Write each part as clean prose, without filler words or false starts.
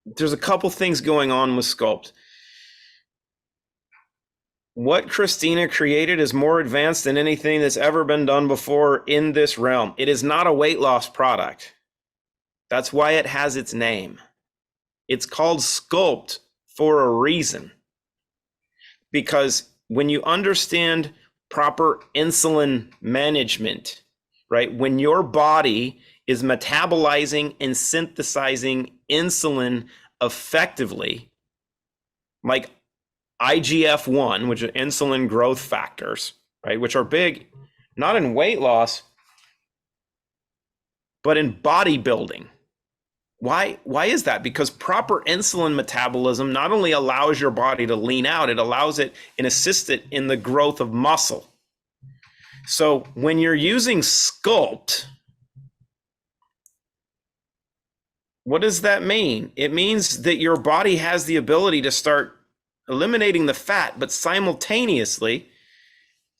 there's a couple things going on with Sculpt. What Christina created is more advanced than anything that's ever been done before in this realm. It is not a weight loss product. That's why it has its name. It's called Sculpt for a reason. Because when you understand proper insulin management, right, when your body is metabolizing and synthesizing insulin effectively, like IGF-1, which are insulin growth factors, right, which are big, not in weight loss, but in bodybuilding. Why is that? Because proper insulin metabolism not only allows your body to lean out, it allows it and assists it in the growth of muscle. So when you're using Sculpt, what does that mean? It means that your body has the ability to start eliminating the fat, but simultaneously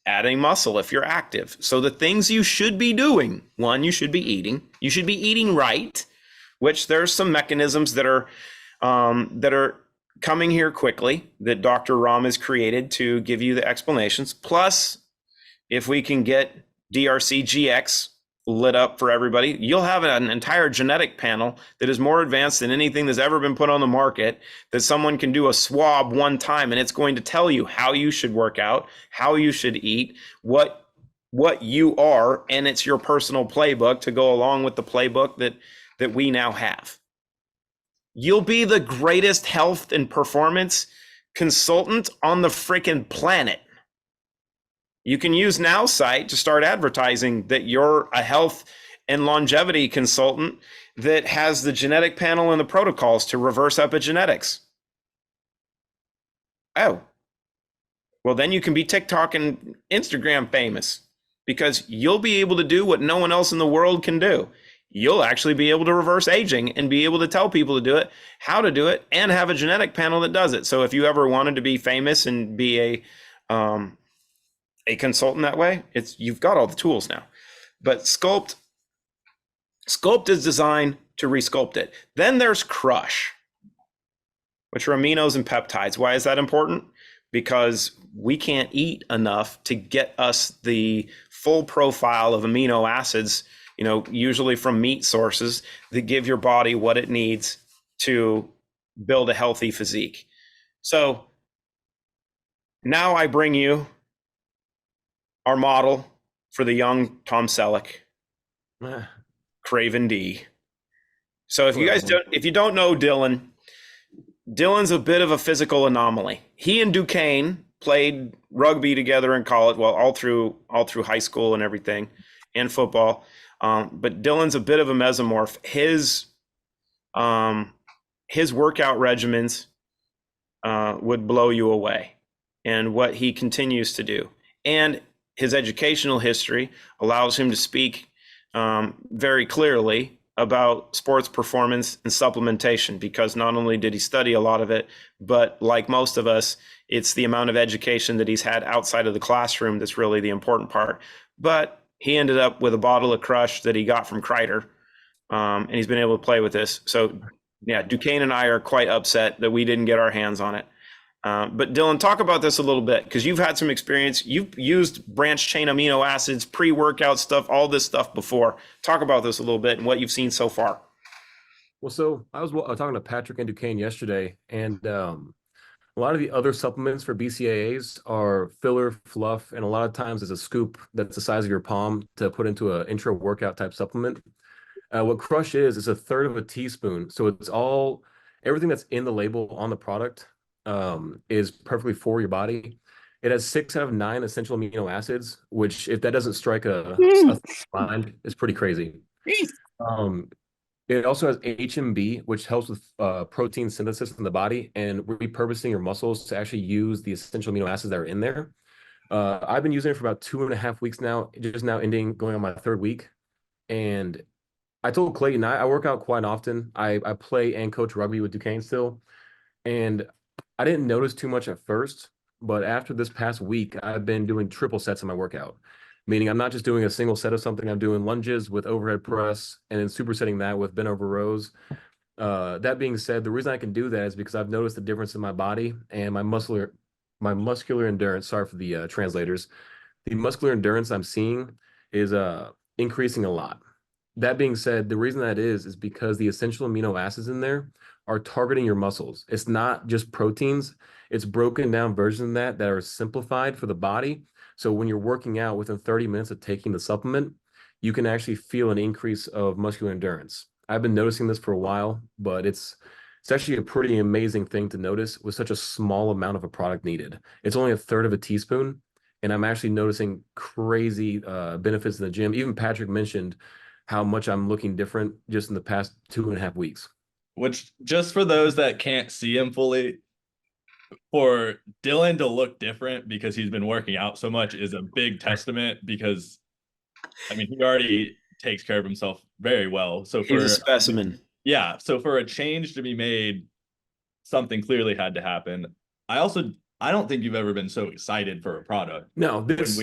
adding muscle if you're active. So the things you should be doing, one, you should be eating. You should be eating right, which there's some mechanisms that are coming here quickly that Dr. Ram has created to give you the explanations. Plus, if we can get DRC GX lit up for everybody, you'll have an entire genetic panel that is more advanced than anything that's ever been put on the market, that someone can do a swab one time and it's going to tell you how you should work out, how you should eat, what you are, and it's your personal playbook to go along with the playbook that we now have. You'll be the greatest health and performance consultant on the freaking planet. You can use NowSite to start advertising that you're a health and longevity consultant that has the genetic panel and the protocols to reverse epigenetics. Oh, well, then you can be TikTok and Instagram famous, because you'll be able to do what no one else in the world can do. You'll actually be able to reverse aging and be able to tell people to do it, how to do it, and have a genetic panel that does it. So if you ever wanted to be famous and be a consultant that way, you've got all the tools now. But Sculpt is designed to resculpt it. Then there's Crush, which are aminos and peptides. Why is that important? Because we can't eat enough to get us the full profile of amino acids, usually from meat sources, that give your body what it needs to build a healthy physique. So now I bring you our model for the young Tom Selleck, Craven D. So if you don't know Dylan's a bit of a physical anomaly. He and Duquesne played rugby together in college, well, all through high school and everything, and football. But Dylan's a bit of a mesomorph. His workout regimens would blow you away, and what he continues to do. And his educational history allows him to speak very clearly about sports performance and supplementation, because not only did he study a lot of it, but like most of us, it's the amount of education that he's had outside of the classroom that's really the important part. But he ended up with a bottle of Crush that he got from Kreider, and he's been able to play with this. So yeah, Duquesne and I are quite upset that we didn't get our hands on it. But Dylan, talk about this a little bit, because you've had some experience. You've used branched chain amino acids, pre-workout stuff, all this stuff before. Talk about this a little bit and what you've seen so far. Well, so I was talking to Patrick and Duquesne yesterday, and a lot of the other supplements for BCAAs are filler, fluff, and a lot of times it's a scoop that's the size of your palm to put into an intra workout type supplement. What Crush is a third of a teaspoon. So it's everything that's in the label on the product is perfectly for your body. It has 6 out of 9 essential amino acids, which, if that doesn't strike a mind, is pretty crazy. It also has HMB, which helps with protein synthesis in the body and repurposing your muscles to actually use the essential amino acids that are in there. I've been using it for about 2.5 weeks now, just now going on my 3rd week. And I told Clayton, I work out quite often. I play and coach rugby with Duquesne still. And I didn't notice too much at first, but after this past week, I've been doing triple sets in my workout. Meaning I'm not just doing a single set of something, I'm doing lunges with overhead press and then supersetting that with bent over rows. That being said, the reason I can do that is because I've noticed the difference in my body and my muscular endurance. Sorry for the translators. The muscular endurance I'm seeing is increasing a lot. That being said, the reason that is because the essential amino acids in there are targeting your muscles. It's not just proteins, it's broken down versions of that are simplified for the body. So when you're working out within 30 minutes of taking the supplement, you can actually feel an increase of muscular endurance. I've been noticing this for a while, but it's actually a pretty amazing thing to notice with such a small amount of a product needed. It's only a third of a teaspoon, and I'm actually noticing crazy benefits in the gym. Even Patrick mentioned how much I'm looking different just in the past 2.5 weeks. Which, just for those that can't see him fully, for Dylan to look different because he's been working out so much is a big testament, because I mean, he already takes care of himself very well. So He's a specimen. yeah, so for a change to be made, something clearly had to happen. I don't think you've ever been so excited for a product. No, When this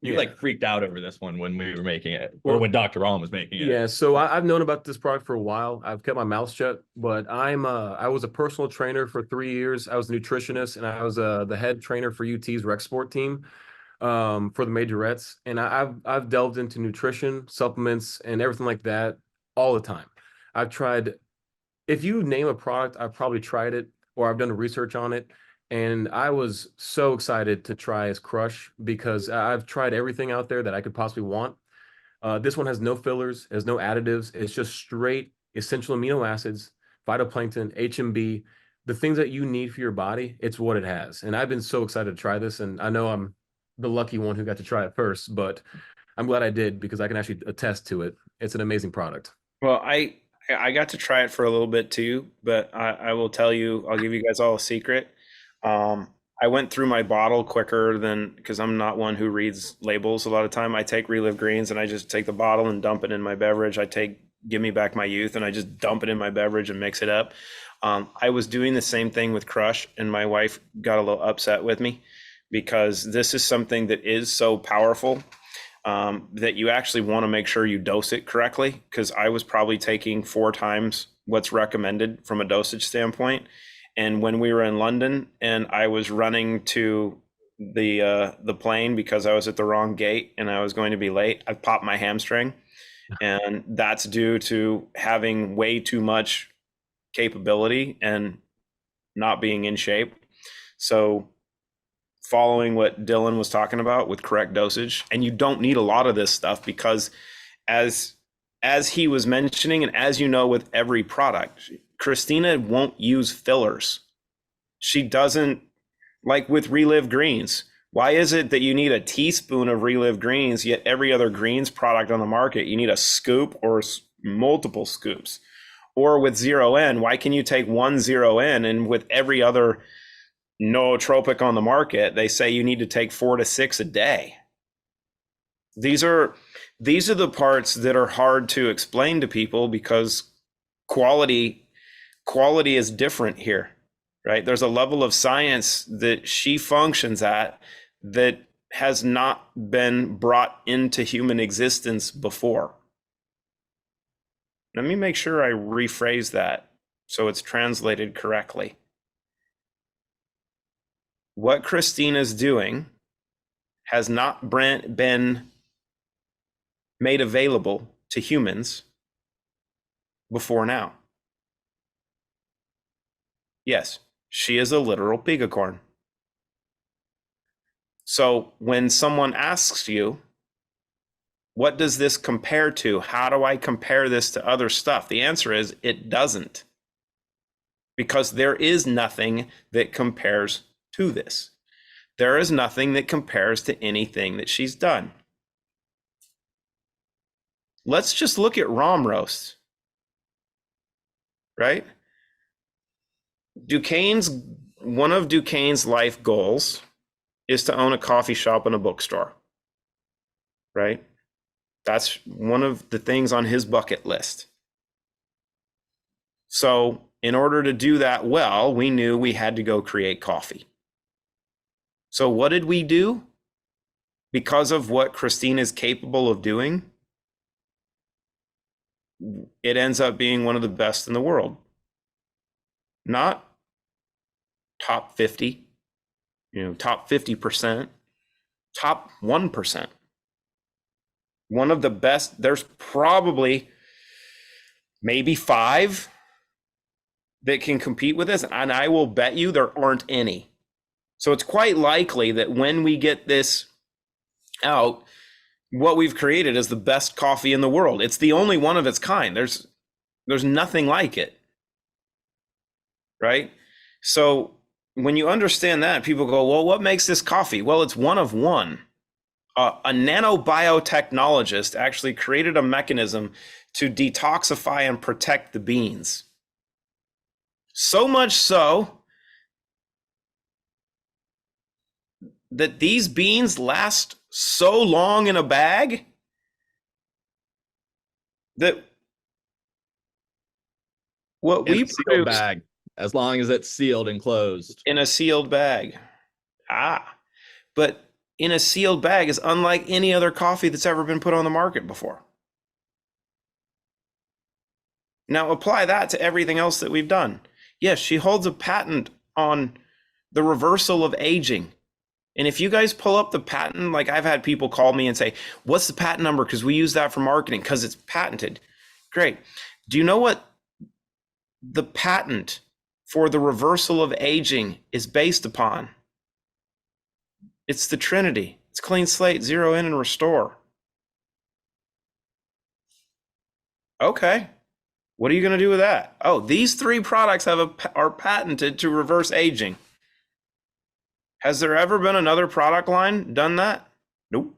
you yeah. like freaked out over this one when we were making it, or when Dr. Ron was making it. Yeah, so I've known about this product for a while. I've kept my mouth shut, but I was a personal trainer for 3 years. I was a nutritionist, and I was the head trainer for UT's rec sport team for the majorettes. And I've delved into nutrition, supplements, and everything like that all the time. I've tried, if you name a product, I've probably tried it or I've done research on it. And I was so excited to try as Crush because I've tried everything out there that I could possibly want. This one has no fillers, has no additives. It's just straight essential amino acids, phytoplankton, HMB, the things that you need for your body. It's what it has. And I've been so excited to try this. And I know I'm the lucky one who got to try it first, but I'm glad I did because I can actually attest to it. It's an amazing product. Well, I got to try it for a little bit too, but I will tell you, I'll give you guys all a secret. Um, I went through my bottle quicker than, because I'm not one who reads labels a lot of time. I take Relive Greens and I just take the bottle and dump it in my beverage. I take Give Me Back My Youth and I just dump it in my beverage and mix it up. I was doing the same thing with Crush, and my wife got a little upset with me because this is something that is so powerful that you actually want to make sure you dose it correctly, because I was probably taking 4 times what's recommended from a dosage standpoint. And when we were in London and I was running to the plane because I was at the wrong gate and I was going to be late, I popped my hamstring. And that's due to having way too much capability and not being in shape. So following what Dylan was talking about with correct dosage, and you don't need a lot of this stuff because as he was mentioning, and as you know with every product, Christina won't use fillers. She doesn't, like with Relive Greens. Why is it that you need a teaspoon of Relive Greens, yet every other greens product on the market, you need a scoop or multiple scoops? Or with Zero N, why can you take 1 Zero N, and with every other nootropic on the market, they say you need to take 4 to 6 a day? These are the parts that are hard to explain to people because quality is different here, right? There's a level of science that she functions at that has not been brought into human existence before. Let me make sure I rephrase that so it's translated correctly. What Christina's doing has not been made available to humans before now. Yes, she is a literal pegacorn. So when someone asks you, what does this compare to? How do I compare this to other stuff? The answer is it doesn't. Because there is nothing that compares to this. There is nothing that compares to anything that she's done. Let's just look at Rom Roast, right? One of Duquesne's life goals is to own a coffee shop and a bookstore, right? That's one of the things on his bucket list. So in order to do that well, we knew we had to go create coffee. So what did we do? Because of what Christine is capable of doing, it ends up being one of the best in the world. Not top 50, top 50%, top 1%. One of the best. There's probably maybe 5 that can compete with this, and I will bet you there aren't any. So it's quite likely that when we get this out, what we've created is the best coffee in the world. It's the only one of its kind. There's nothing like it, right? So when you understand that, people go, well, what makes this coffee? Well, it's one of one. A nanobiotechnologist actually created a mechanism to detoxify and protect the beans. So much so that these beans last so long in a bag that what In we a sealed produce bag, as long as it's sealed and closed. in a sealed bag. But in a sealed bag is unlike any other coffee that's ever been put on the market before. Now apply that to everything else that we've done. Yes, she holds a patent on the reversal of aging. And if you guys pull up the patent, like I've had people call me and say, what's the patent number? Because we use that for marketing because it's patented. Great. Do you know what the patent for the reversal of aging is based upon? It's the Trinity. It's clean slate, zero in, and restore. Okay. What are you going to do with that? Oh, these 3 products are patented to reverse aging. Has there ever been another product line done that? Nope.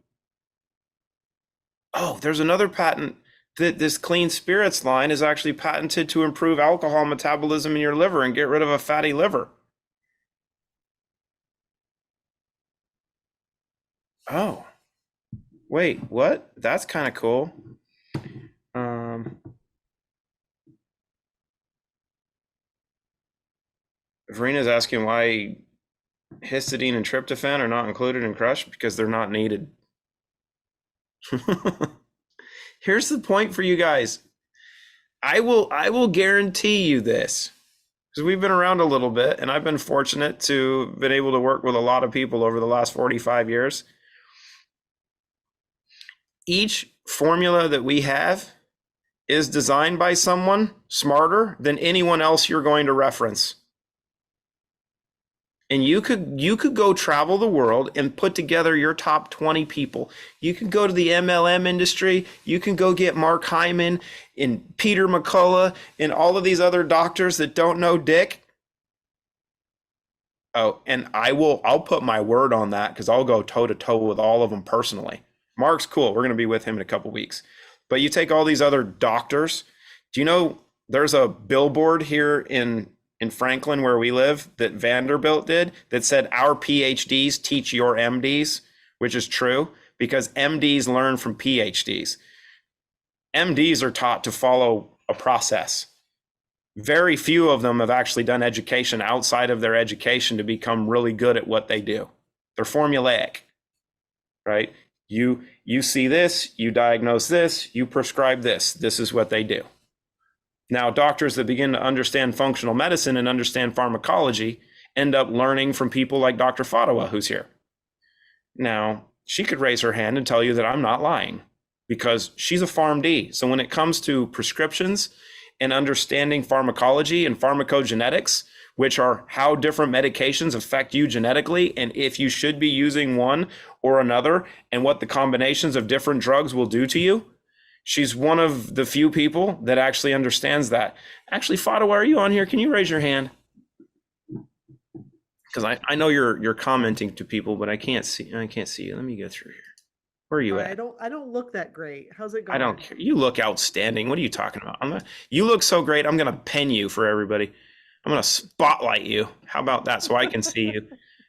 Oh, there's another patent that this Clean Spirits line is actually patented to improve alcohol metabolism in your liver and get rid of a fatty liver. Oh, wait, what? That's kind of cool. Verina's asking why histidine and tryptophan are not included in Crush, because they're not needed. Here's the point for you guys. I will guarantee you this, because we've been around a little bit, and I've been fortunate to been able to work with a lot of people over the last 45 years. Each formula that we have is designed by someone smarter than anyone else you're going to reference. And you could go travel the world and put together your top 20 people. You can go to the MLM industry. You can go get Mark Hyman and Peter McCullough and all of these other doctors that don't know dick. Oh, and I'll put my word on that, because I'll go toe to toe with all of them personally. Mark's cool. We're going to be with him in a couple weeks. But you take all these other doctors. Do you know there's a billboard here in Franklin where we live that Vanderbilt did that said our PhDs teach your MDs, which is true, because MDs learn from PhDs. MDs are taught to follow a process. Very few of them have actually done education outside of their education to become really good at what they do. They're formulaic, right? You see this, you diagnose this, you prescribe this. This is what they do. Now, doctors that begin to understand functional medicine and understand pharmacology end up learning from people like Dr. Fadawa, who's here. Now, she could raise her hand and tell you that I'm not lying, because she's a PharmD. So when it comes to prescriptions and understanding pharmacology and pharmacogenetics, which are how different medications affect you genetically, and if you should be using one or another, and what the combinations of different drugs will do to you, she's one of the few people that actually understands that. Actually, Fadawa, are you on here? Can you raise your hand? Because I know you're commenting to people, but I can't see you. Let me go through here. Where are you at? I don't look that great. How's it going? I don't care. You look outstanding. What are you talking about? You look so great. I'm gonna pen you for everybody. I'm gonna spotlight you. How about that? So I can see you.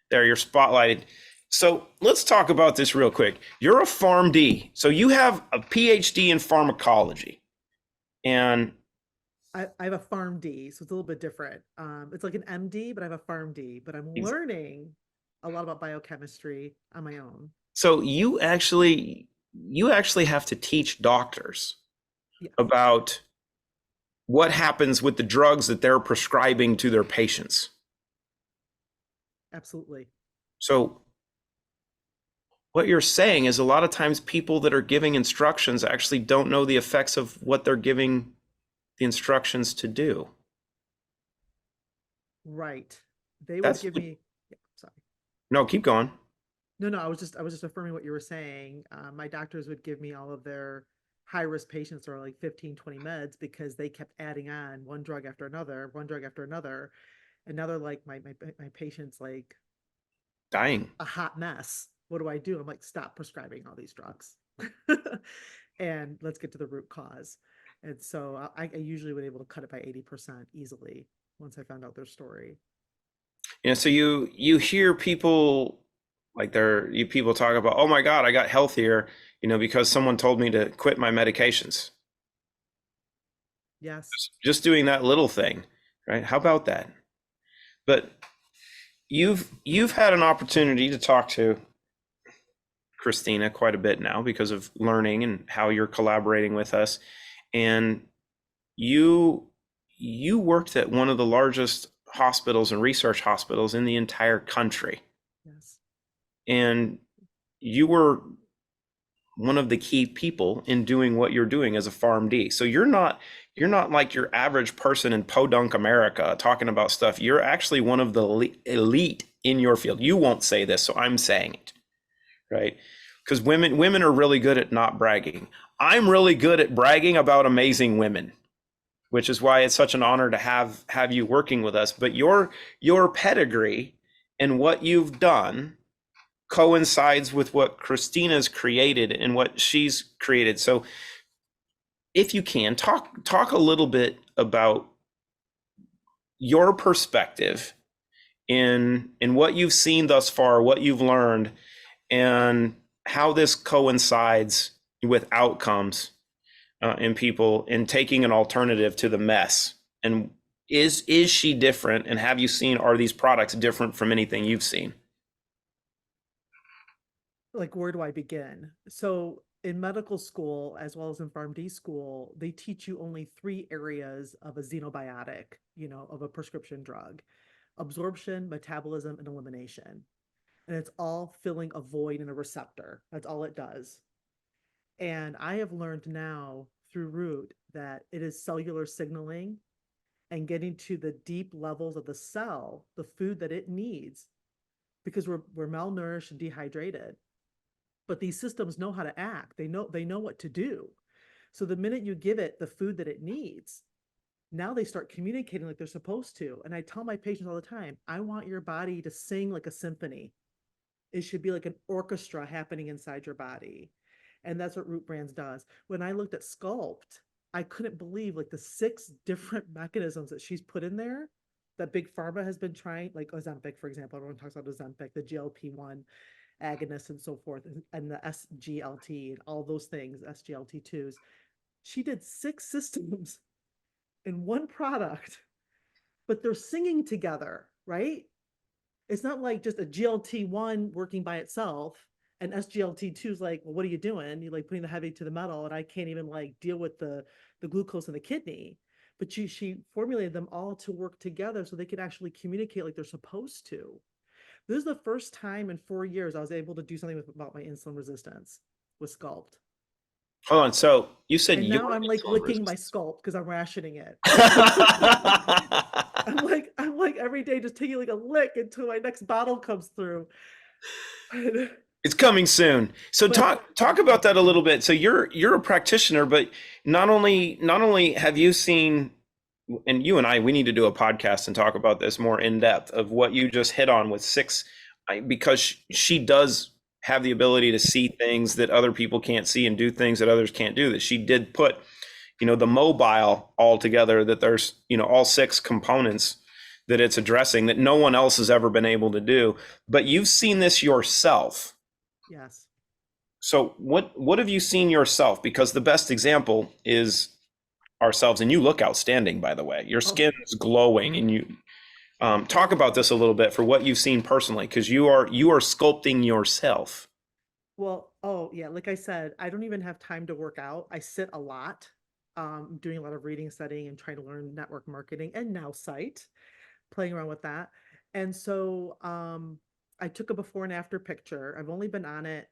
There, you're spotlighted. So let's talk about this real quick. You're a PharmD. So you have a PhD in pharmacology. And I have a PharmD, so it's a little bit different. It's like an MD, but I have a PharmD. But I'm learning a lot about biochemistry on my own. So you actually have to teach doctors about what happens with the drugs that they're prescribing to their patients. Absolutely. So what you're saying is a lot of times people that are giving instructions actually don't know the effects of what they're giving the instructions to do. Right. They would That's give what- me, yeah, sorry. No, keep going. No, I was just affirming what you were saying. My doctors would give me all of their high risk patients or like 15, 20 meds because they kept adding on one drug after another, one drug after another. And now they're like, my patient's like Dying. a hot mess. What do I do? I'm like, stop prescribing all these drugs and let's get to the root cause. And so I usually was able to cut it by 80% easily once I found out their story. So you hear people like people talk about, oh my God, I got healthier, because someone told me to quit my medications. Yes. Just doing that little thing, right? How about that? But you've had an opportunity to talk to Christina quite a bit now because of learning and how you're collaborating with us. And you worked at one of the largest hospitals and research hospitals in the entire country. Yes. And you were one of the key people in doing what you're doing as a PharmD. So you're not like your average person in Podunk, America, talking about stuff. You're actually one of the elite in your field. You won't say this, so I'm saying it, right? Because women are really good at not bragging. I'm really good at bragging about amazing women, which is why it's such an honor to have you working with us. But your pedigree and what you've done coincides with what Christina's created and what she's created. So if you can talk a little bit about your perspective in what you've seen thus far, what you've learned, and how this coincides with outcomes in people in taking an alternative to the mess. And is she different? And have you seen, are these products different from anything you've seen? Like, where do I begin? So in medical school, as well as in PharmD school, they teach you only 3 areas of a xenobiotic, of a prescription drug: absorption, metabolism, and elimination. And it's all filling a void in a receptor. That's all it does. And I have learned now through Root that it is cellular signaling and getting to the deep levels of the cell, the food that it needs, because we're malnourished and dehydrated. But these systems know how to act. They know what to do. So the minute you give it the food that it needs, now they start communicating like they're supposed to. And I tell my patients all the time, I want your body to sing like a symphony. It should be like an orchestra happening inside your body. And that's what Root Brands does. When I looked at Sculpt, I couldn't believe like the 6 different mechanisms that she's put in there that Big Pharma has been trying, like Ozempic, for example. Everyone talks about Ozempic, the GLP-1 agonist and so forth, and the SGLT and all those things, SGLT2s. She did 6 systems in one product, but they're singing together, right? It's not like just a GLT-1 working by itself and SGLT2 is like, well, what are you doing? You're like putting the heavy to the metal, and I can't even like deal with the glucose in the kidney. But she formulated them all to work together so they could actually communicate like they're supposed to. This is the first time in 4 years I was able to do something about my insulin resistance with Sculpt. Hold on. So you said And you now I'm like licking my Sculpt because I'm rationing it. I'm like every day just taking like a lick until my next bottle comes through. It's coming soon. So talk about that a little bit. So you're a practitioner, but not only have you seen, and you and I, we need to do a podcast and talk about this more in depth of what you just hit on with 6, because she does have the ability to see things that other people can't see and do things that others can't do, that she did put, the mobile all together, that there's, all 6 components that it's addressing that no one else has ever been able to do. But you've seen this yourself. Yes. So what have you seen yourself? Because the best example is ourselves, and you look outstanding, by the way. Your skin is glowing, and you talk about this a little bit for what you've seen personally, because you are sculpting yourself. Well, like I said, I don't even have time to work out. I sit a lot. doing a lot of reading, studying, and trying to learn network marketing and now site, playing around with that. And so I took a before and after picture. I've only been on it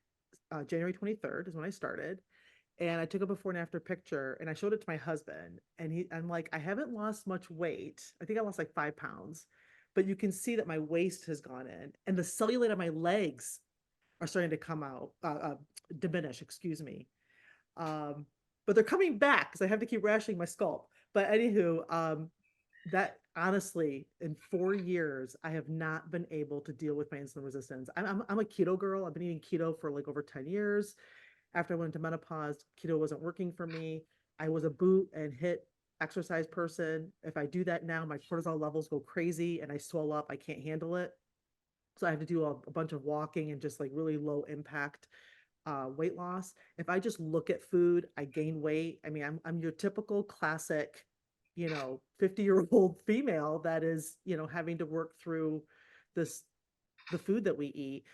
January 23rd is when I started. And I took a before and after picture and I showed it to my husband. And I'm like, I haven't lost much weight. I think I lost like 5 pounds, but you can see that my waist has gone in and the cellulite on my legs are starting to come out, diminish, excuse me. But they're coming back because I have to keep rationing my sculpt. But anywho, that honestly, in 4 years, I have not been able to deal with my insulin resistance. I'm a keto girl. I've been eating keto for like over 10 years. After I went into menopause, keto wasn't working for me. I was a boot and hit exercise person. If I do that now, my cortisol levels go crazy and I swell up. I can't handle it. So I have to do a bunch of walking and just like really low impact weight loss. If I just look at food, I gain weight. I mean, I'm your typical classic, 50-year-old female that is, having to work through the food that we eat.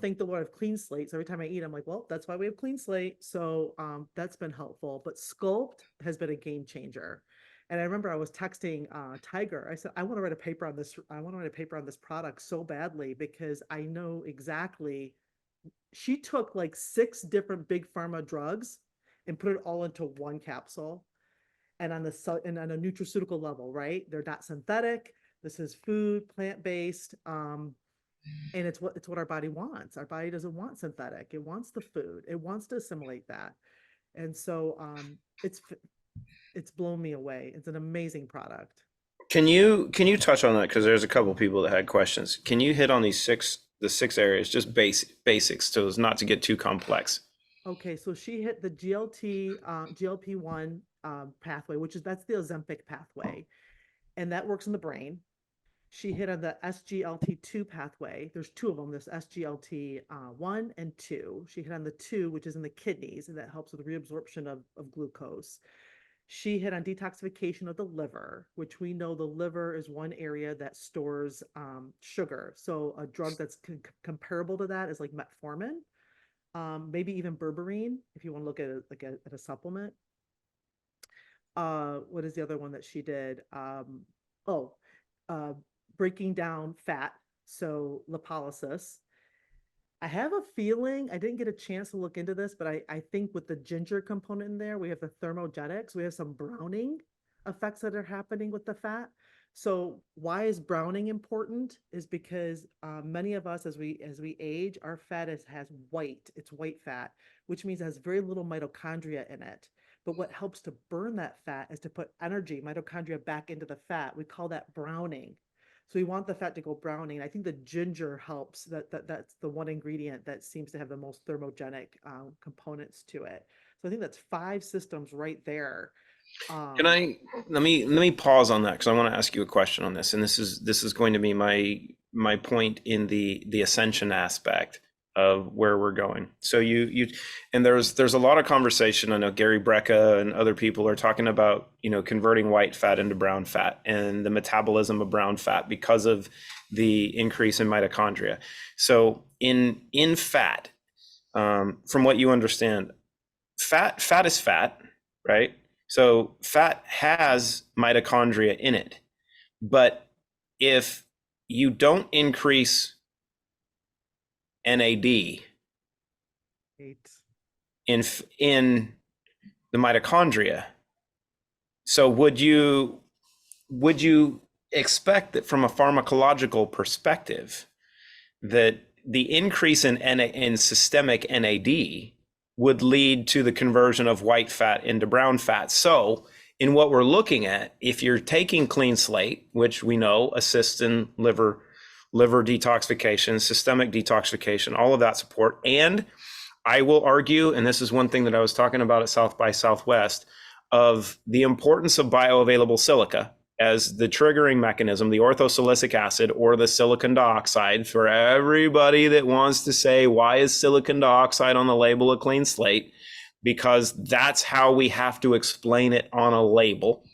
Thank the Lord I have clean slate. So every time I eat, I'm like, well, that's why we have clean slate. So that's been helpful. But Sculpt has been a game changer. And I remember I was texting Tiger. I said, I want to write a paper on this. I want to write a paper on this product so badly because I know exactly. She took like 6 different big pharma drugs and put it all into one capsule. And on a nutraceutical level, right? They're not synthetic. This is food, plant-based. And it's what our body wants. Our body doesn't want synthetic. It wants the food. It wants to assimilate that. And so it's blown me away. It's an amazing product. Can you touch on that? Because there's a couple people that had questions. Can you hit on the 6 areas, just basics, so as not to get too complex? Okay, so she hit the GLP-1 pathway, that's the Ozempic pathway, and that works in the brain. She hit on the SGLT2 pathway. There's 2 of them. There's SGLT1 and 2. She hit on the 2, which is in the kidneys, and that helps with reabsorption of glucose. She hit on detoxification of the liver, which we know the liver is one area that stores sugar. So a drug that's comparable to that is like metformin, maybe even berberine, if you want to look at it like at a supplement. What is the other one that she did? Breaking down fat, so lipolysis. I have a feeling, I didn't get a chance to look into this, but I think with the ginger component in there, we have the thermogenics, we have some browning effects that are happening with the fat. So why is browning important is because many of us, as we age, our fat it's white fat, which means it has very little mitochondria in it. But what helps to burn that fat is to put energy, mitochondria, back into the fat. We call that browning. So we want the fat to go browning. I think the ginger helps. That's the one ingredient that seems to have the most thermogenic components to it. So I think that's 5 systems right there. Let me pause on that because I want to ask you a question on this, and this is going to be my point in the ascension aspect of where we're going. So and there's a lot of conversation. I know Gary Brecka and other people are talking about, converting white fat into brown fat and the metabolism of brown fat because of the increase in mitochondria. So in fat, from what you understand, fat is fat, right? So fat has mitochondria in it, but if you don't increase NAD in the mitochondria, so would you expect that from a pharmacological perspective that the increase in systemic NAD would lead to the conversion of white fat into brown fat? So in what we're looking at, if you're taking clean slate, which we know assists in liver detoxification, systemic detoxification, all of that support. And I will argue, and this is one thing that I was talking about at South by Southwest, of the importance of bioavailable silica as the triggering mechanism, the orthosilicic acid or the silicon dioxide, for everybody that wants to say, why is silicon dioxide on the label of clean slate? Because that's how we have to explain it on a label.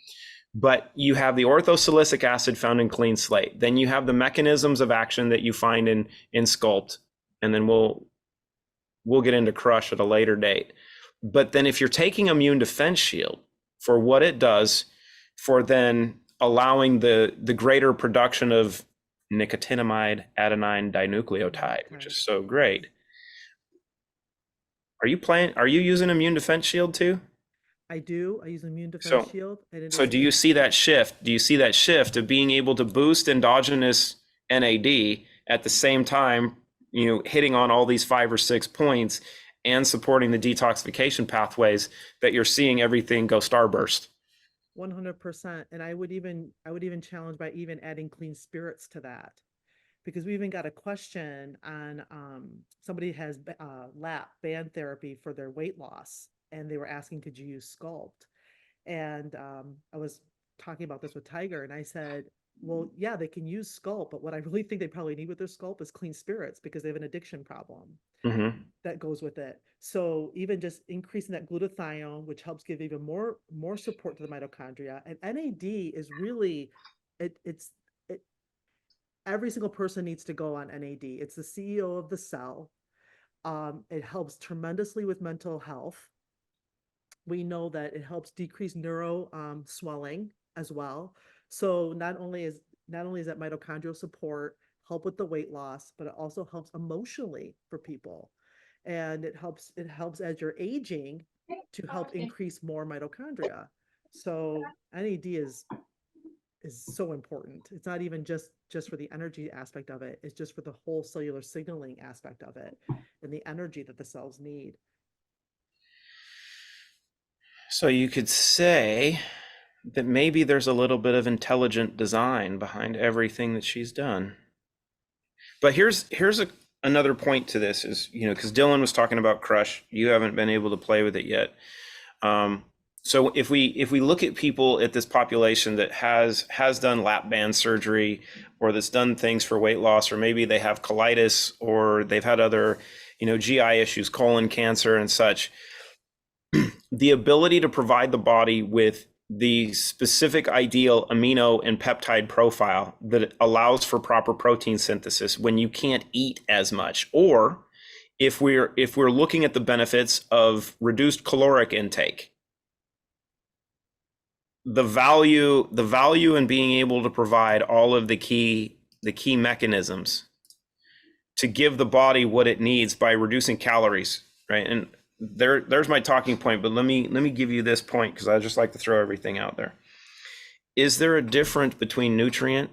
But you have the orthosilicic acid found in clean slate. Then you have the mechanisms of action that you find in Sculpt. And then we'll get into Crush at a later date. But then if you're taking Immune Defense Shield, for what it does, for then allowing the greater production of nicotinamide adenine dinucleotide, which is so great. Are you using Immune Defense Shield too? I do. I use Immune Defense So- Shield, and it So is do you see that shift? Do you see that shift of being able to boost endogenous NAD at the same time, hitting on all these 5 or 6 points and supporting the detoxification pathways, that you're seeing everything go starburst? 100%. And I would even challenge by even adding clean spirits to that, because we even got a question on somebody has LAP band therapy for their weight loss, and they were asking, could you use Sculpt? And I was talking about this with Tiger, and I said, well, yeah, they can use Sculpt, but what I really think they probably need with their Sculpt is clean spirits, because they have an addiction problem that goes with it. So even just increasing that glutathione, which helps give even more support to the mitochondria. And NAD is really, it's every single person needs to go on NAD. It's the CEO of the cell. It helps tremendously with mental health. We know that it helps decrease neuro swelling as well. So not only is that mitochondrial support help with the weight loss, but it also helps emotionally for people. And it helps as you're aging to help increase more mitochondria. So NAD is so important. It's not even just for the energy aspect of it. It's just for the whole cellular signaling aspect of it and the energy that the cells need. So you could say that maybe there's a little bit of intelligent design behind everything that she's done. But here's another point to this is, because Dylan was talking about Crush, you haven't been able to play with it yet. So if we look at people at this population that has done lap band surgery, or that's done things for weight loss, or maybe they have colitis, or they've had other, GI issues, colon cancer and such, the ability to provide the body with the specific ideal amino and peptide profile that allows for proper protein synthesis when you can't eat as much, or if we're looking at the benefits of reduced caloric intake, the value in being able to provide all of the key mechanisms to give the body what it needs by reducing calories, right? And there's my talking point, but let me give you this point, because I just like to throw everything out there. Is there a difference between nutrient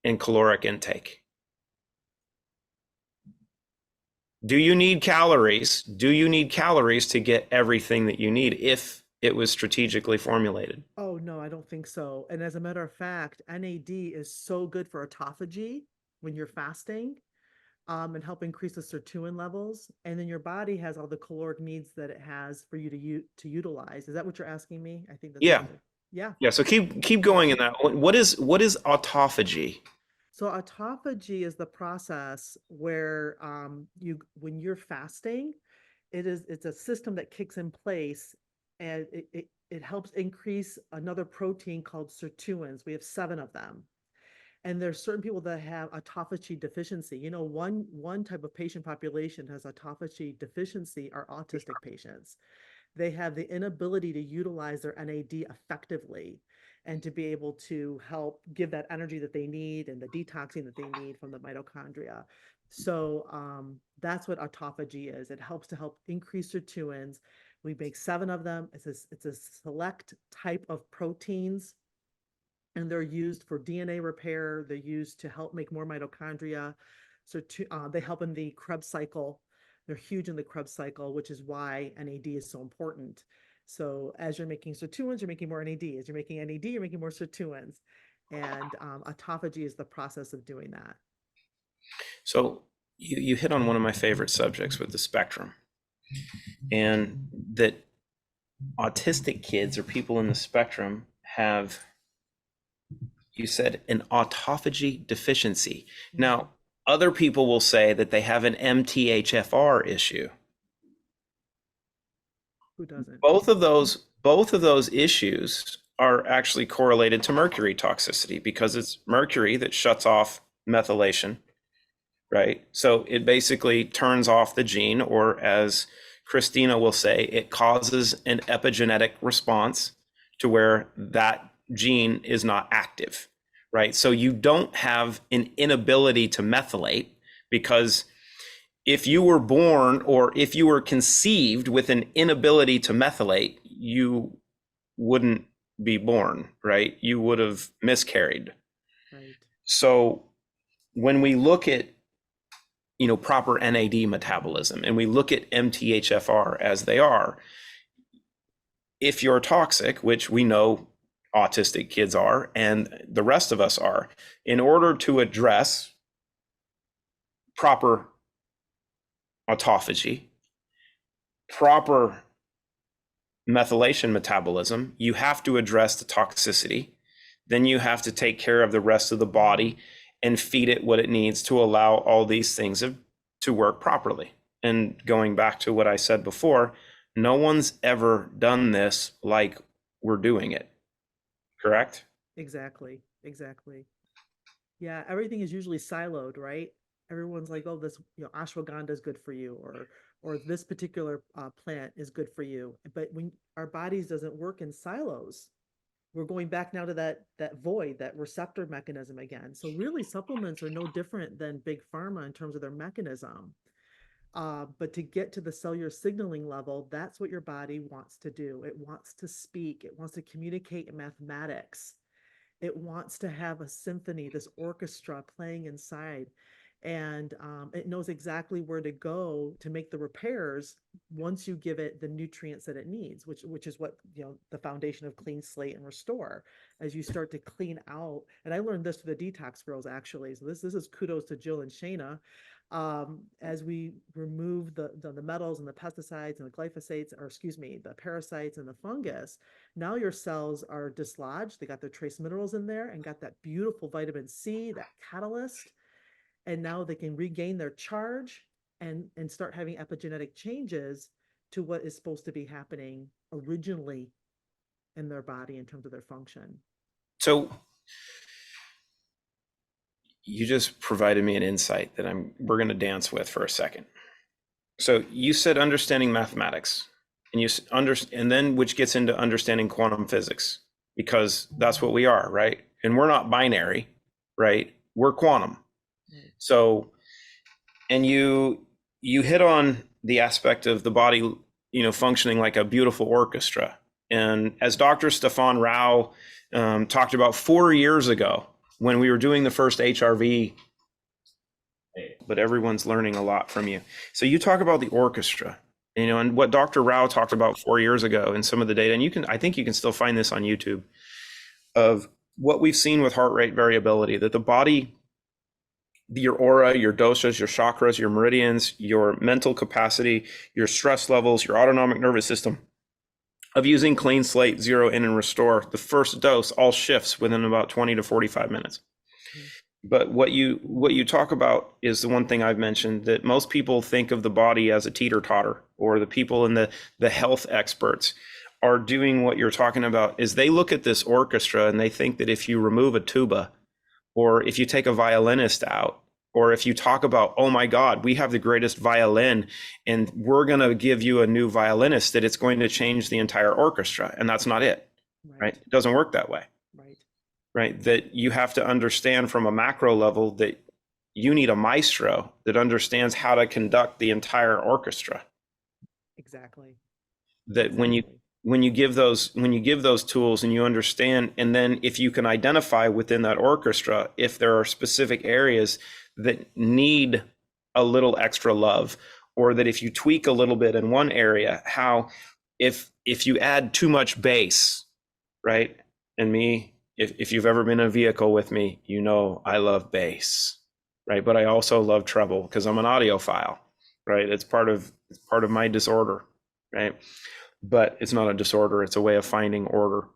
and caloric intake? Do you need calories? Do you need calories to get everything that you need if it was strategically formulated? Oh, no, I don't think so. And as a matter of fact, NAD is so good for autophagy when you're fasting, and help increase the sirtuin levels. And then your body has all the caloric needs that it has for you to utilize. Is that what you're asking me? I think that's Yeah. Yeah. Yeah. So keep going in that. What is autophagy? So autophagy is the process where when you're fasting, it's a system that kicks in place, and it helps increase another protein called sirtuins. We have 7 of them. And there's certain people that have autophagy deficiency. One type of patient population has autophagy deficiency are autistic patients. They have the inability to utilize their NAD effectively and to be able to help give that energy that they need and the detoxing that they need from the mitochondria. So that's what autophagy is. It helps to help increase sirtuins. We make 7 of them. It's a select type of proteins, and they're used for DNA repair. They're used to help make more mitochondria. So they help in the Krebs cycle. They're huge in the Krebs cycle, which is why NAD is so important. So as you're making sirtuins, you're making more NAD. As you're making NAD, you're making more sirtuins. And autophagy is the process of doing that. So you hit on one of my favorite subjects with the spectrum, and that autistic kids or people in the spectrum have, you said, an autophagy deficiency. Now, other people will say that they have an MTHFR issue. Who doesn't? Both of those issues are actually correlated to mercury toxicity, because it's mercury that shuts off methylation, right? So it basically turns off the gene, or as Christina will say, it causes an epigenetic response to where that gene is not active, right? So you don't have an inability to methylate, because if you were born or if you were conceived with an inability to methylate, you wouldn't be born, right? You would have miscarried. Right. So when we look at, proper NAD metabolism and we look at MTHFR as they are, if you're toxic, which we know autistic kids are and the rest of us are, in order to address proper autophagy, proper methylation metabolism, you have to address the toxicity. Then you have to take care of the rest of the body and feed it what it needs to allow all these things to work properly. And going back to what I said before, no one's ever done this like we're doing it. Correct? Exactly. Yeah, everything is usually siloed, right? Everyone's like, oh, this, ashwagandha is good for you, or this particular plant is good for you. But when our bodies doesn't work in silos, we're going back now to that void, that receptor mechanism again. So really, supplements are no different than big pharma in terms of their mechanism. But to get to the cellular signaling level, that's what your body wants to do. It wants to speak. It wants to communicate in mathematics. It wants to have a symphony, this orchestra playing inside. And it knows exactly where to go to make the repairs once you give it the nutrients that it needs, which is what, the foundation of Clean Slate and Restore, as you start to clean out. And I learned this through the Detox Girls, actually. So this is kudos to Jill and Shayna. As we remove the metals and the pesticides and the glyphosates, or excuse me, the parasites and the fungus, now your cells are dislodged. They got their trace minerals in there and got that beautiful vitamin C, that catalyst. And now they can regain their charge and start having epigenetic changes to what is supposed to be happening originally in their body in terms of their function. So you just provided me an insight that we're going to dance with for a second. So you said understanding mathematics, and then which gets into understanding quantum physics, because that's what we are, right? And we're not binary, right? We're quantum. So, and you hit on the aspect of the body, functioning like a beautiful orchestra. And as Dr. Stefan Rao talked about 4 years ago, when we were doing the first HRV, but everyone's learning a lot from you. So you talk about the orchestra, and what Dr. Rao talked about 4 years ago and some of the data, and I think you can still find this on YouTube, of what we've seen with heart rate variability, that the body, your aura, your doshas, your chakras, your meridians, your mental capacity, your stress levels, your autonomic nervous system, of using Clean Slate, Zero In, and Restore, the first dose all shifts within about 20 to 45 minutes. But what you talk about is the one thing I've mentioned, that most people think of the body as a teeter-totter, or the people in the health experts are doing what you're talking about, is they look at this orchestra and they think that if you remove a tuba, or if you take a violinist out, or if you talk about, oh my God, we have the greatest violin and we're going to give you a new violinist, that it's going to change the entire orchestra. And that's not it, right? It doesn't work that way, right? That you have to understand from a macro level that you need a maestro that understands how to conduct the entire orchestra. Exactly. That when you give those tools and you understand, and then if you can identify within that orchestra if there are specific areas that need a little extra love, or that if you tweak a little bit in one area, how if you add too much bass, right? And me, if you've ever been in a vehicle with me, I love bass, right? But I also love treble because I'm an audiophile, right? It's part of my disorder, right? But it's not a disorder, it's a way of finding order.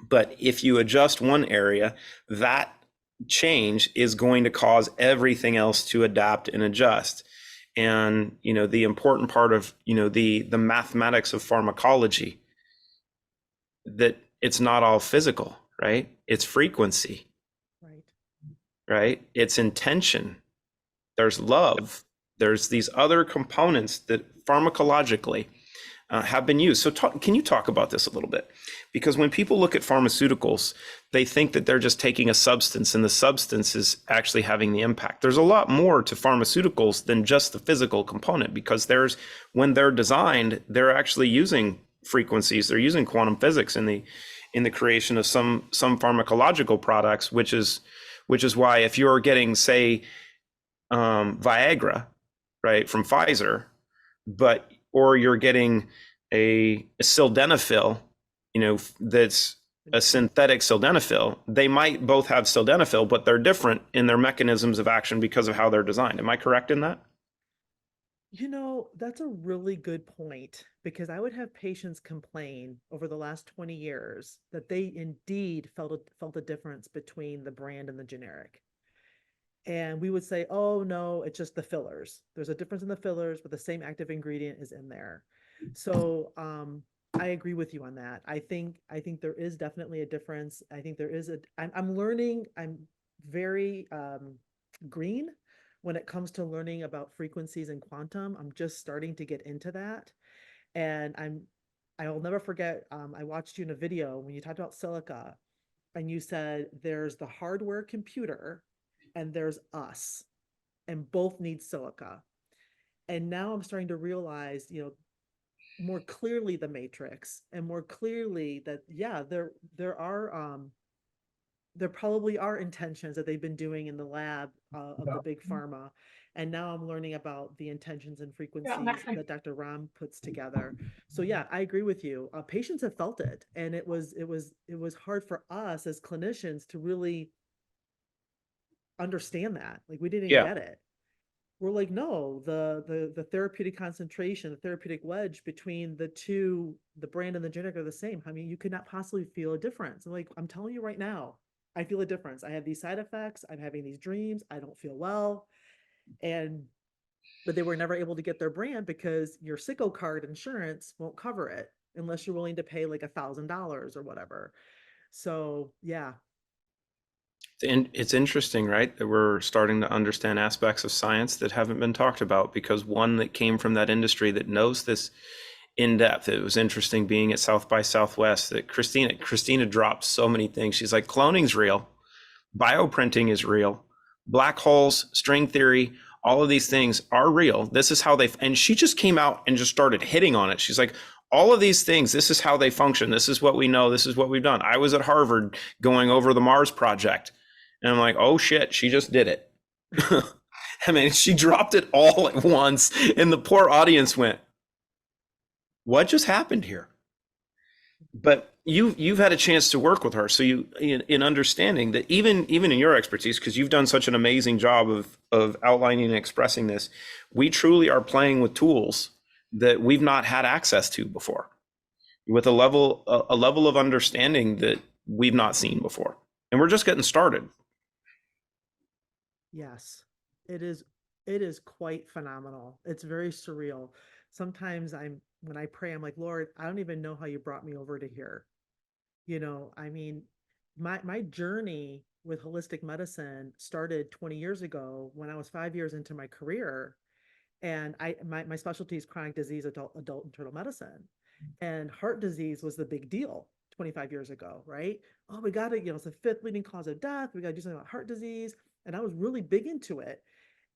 But if you adjust one area, that change is going to cause everything else to adapt and adjust. And the important part of the mathematics of pharmacology, that it's not all physical, right? It's frequency, right? It's intention, there's love, there's these other components that pharmacologically have been used. So can you talk about this a little bit? Because when people look at pharmaceuticals, they think that they're just taking a substance and the substance is actually having the impact. There's a lot more to pharmaceuticals than just the physical component, because when they're designed, they're actually using frequencies, they're using quantum physics in the creation of some pharmacological products, which is why if you're getting, say, Viagra, right, from Pfizer, or you're getting a sildenafil, that's a synthetic sildenafil, they might both have sildenafil, but they're different in their mechanisms of action because of how they're designed. Am I correct in that? That's a really good point, because I would have patients complain over the last 20 years that they indeed felt a difference between the brand and the generic. And we would say, oh no, it's just the fillers. There's a difference in the fillers, but the same active ingredient is in there. So I agree with you on that. I think there is definitely a difference. I think there is I'm learning, I'm very green when it comes to learning about frequencies and quantum. I'm just starting to get into that. And I'll never forget, I watched you in a video when you talked about silica, and you said there's the hardware computer and there's us, and both need silica. And now I'm starting to realize, more clearly the matrix, and more clearly that, yeah, there probably are intentions that they've been doing in the lab of the big pharma. And now I'm learning about the intentions and frequencies that Dr. Ram puts together. So yeah, I agree with you. Patients have felt it, and it was hard for us as clinicians to really understand that. Like, we didn't Yeah. get it. We're like, no, the therapeutic concentration, the therapeutic wedge between the two, the brand and the generic, are the same. I mean, you could not possibly feel a difference. Like, I'm telling you right now, I feel a difference. I have these side effects. I'm having these dreams. I don't feel well. But they were never able to get their brand because your Sicko card insurance won't cover it unless you're willing to pay like $1,000 or whatever. So yeah. And it's interesting, right, that we're starting to understand aspects of science that haven't been talked about, because one that came from that industry that knows this in depth. It was interesting being at South by Southwest that Christina dropped so many things. She's like, cloning's real, bioprinting is real, black holes, string theory, all of these things are real. This is how and she just came out and just started hitting on it. She's like, all of these things, this is how they function. This is what we know. This is what we've done. I was at Harvard going over the Mars project, and I'm like, oh shit, she just did it. I mean, she dropped it all at once, and the poor audience went, what just happened here? But you've had a chance to work with her, so you in understanding that even in your expertise, because you've done such an amazing job of outlining and expressing this, we truly are playing with tools that we've not had access to before, with a level of understanding that we've not seen before, and we're just getting started. Yes, it is quite phenomenal. It's very surreal. Sometimes when I pray, I'm like, Lord, I don't even know how you brought me over to here. I mean, my journey with holistic medicine started 20 years ago when I was 5 years into my career. And my specialty is chronic disease, adult internal medicine. And heart disease was the big deal 25 years ago, right? Oh, we got to, it's the fifth leading cause of death. We got to do something about heart disease. And I was really big into it.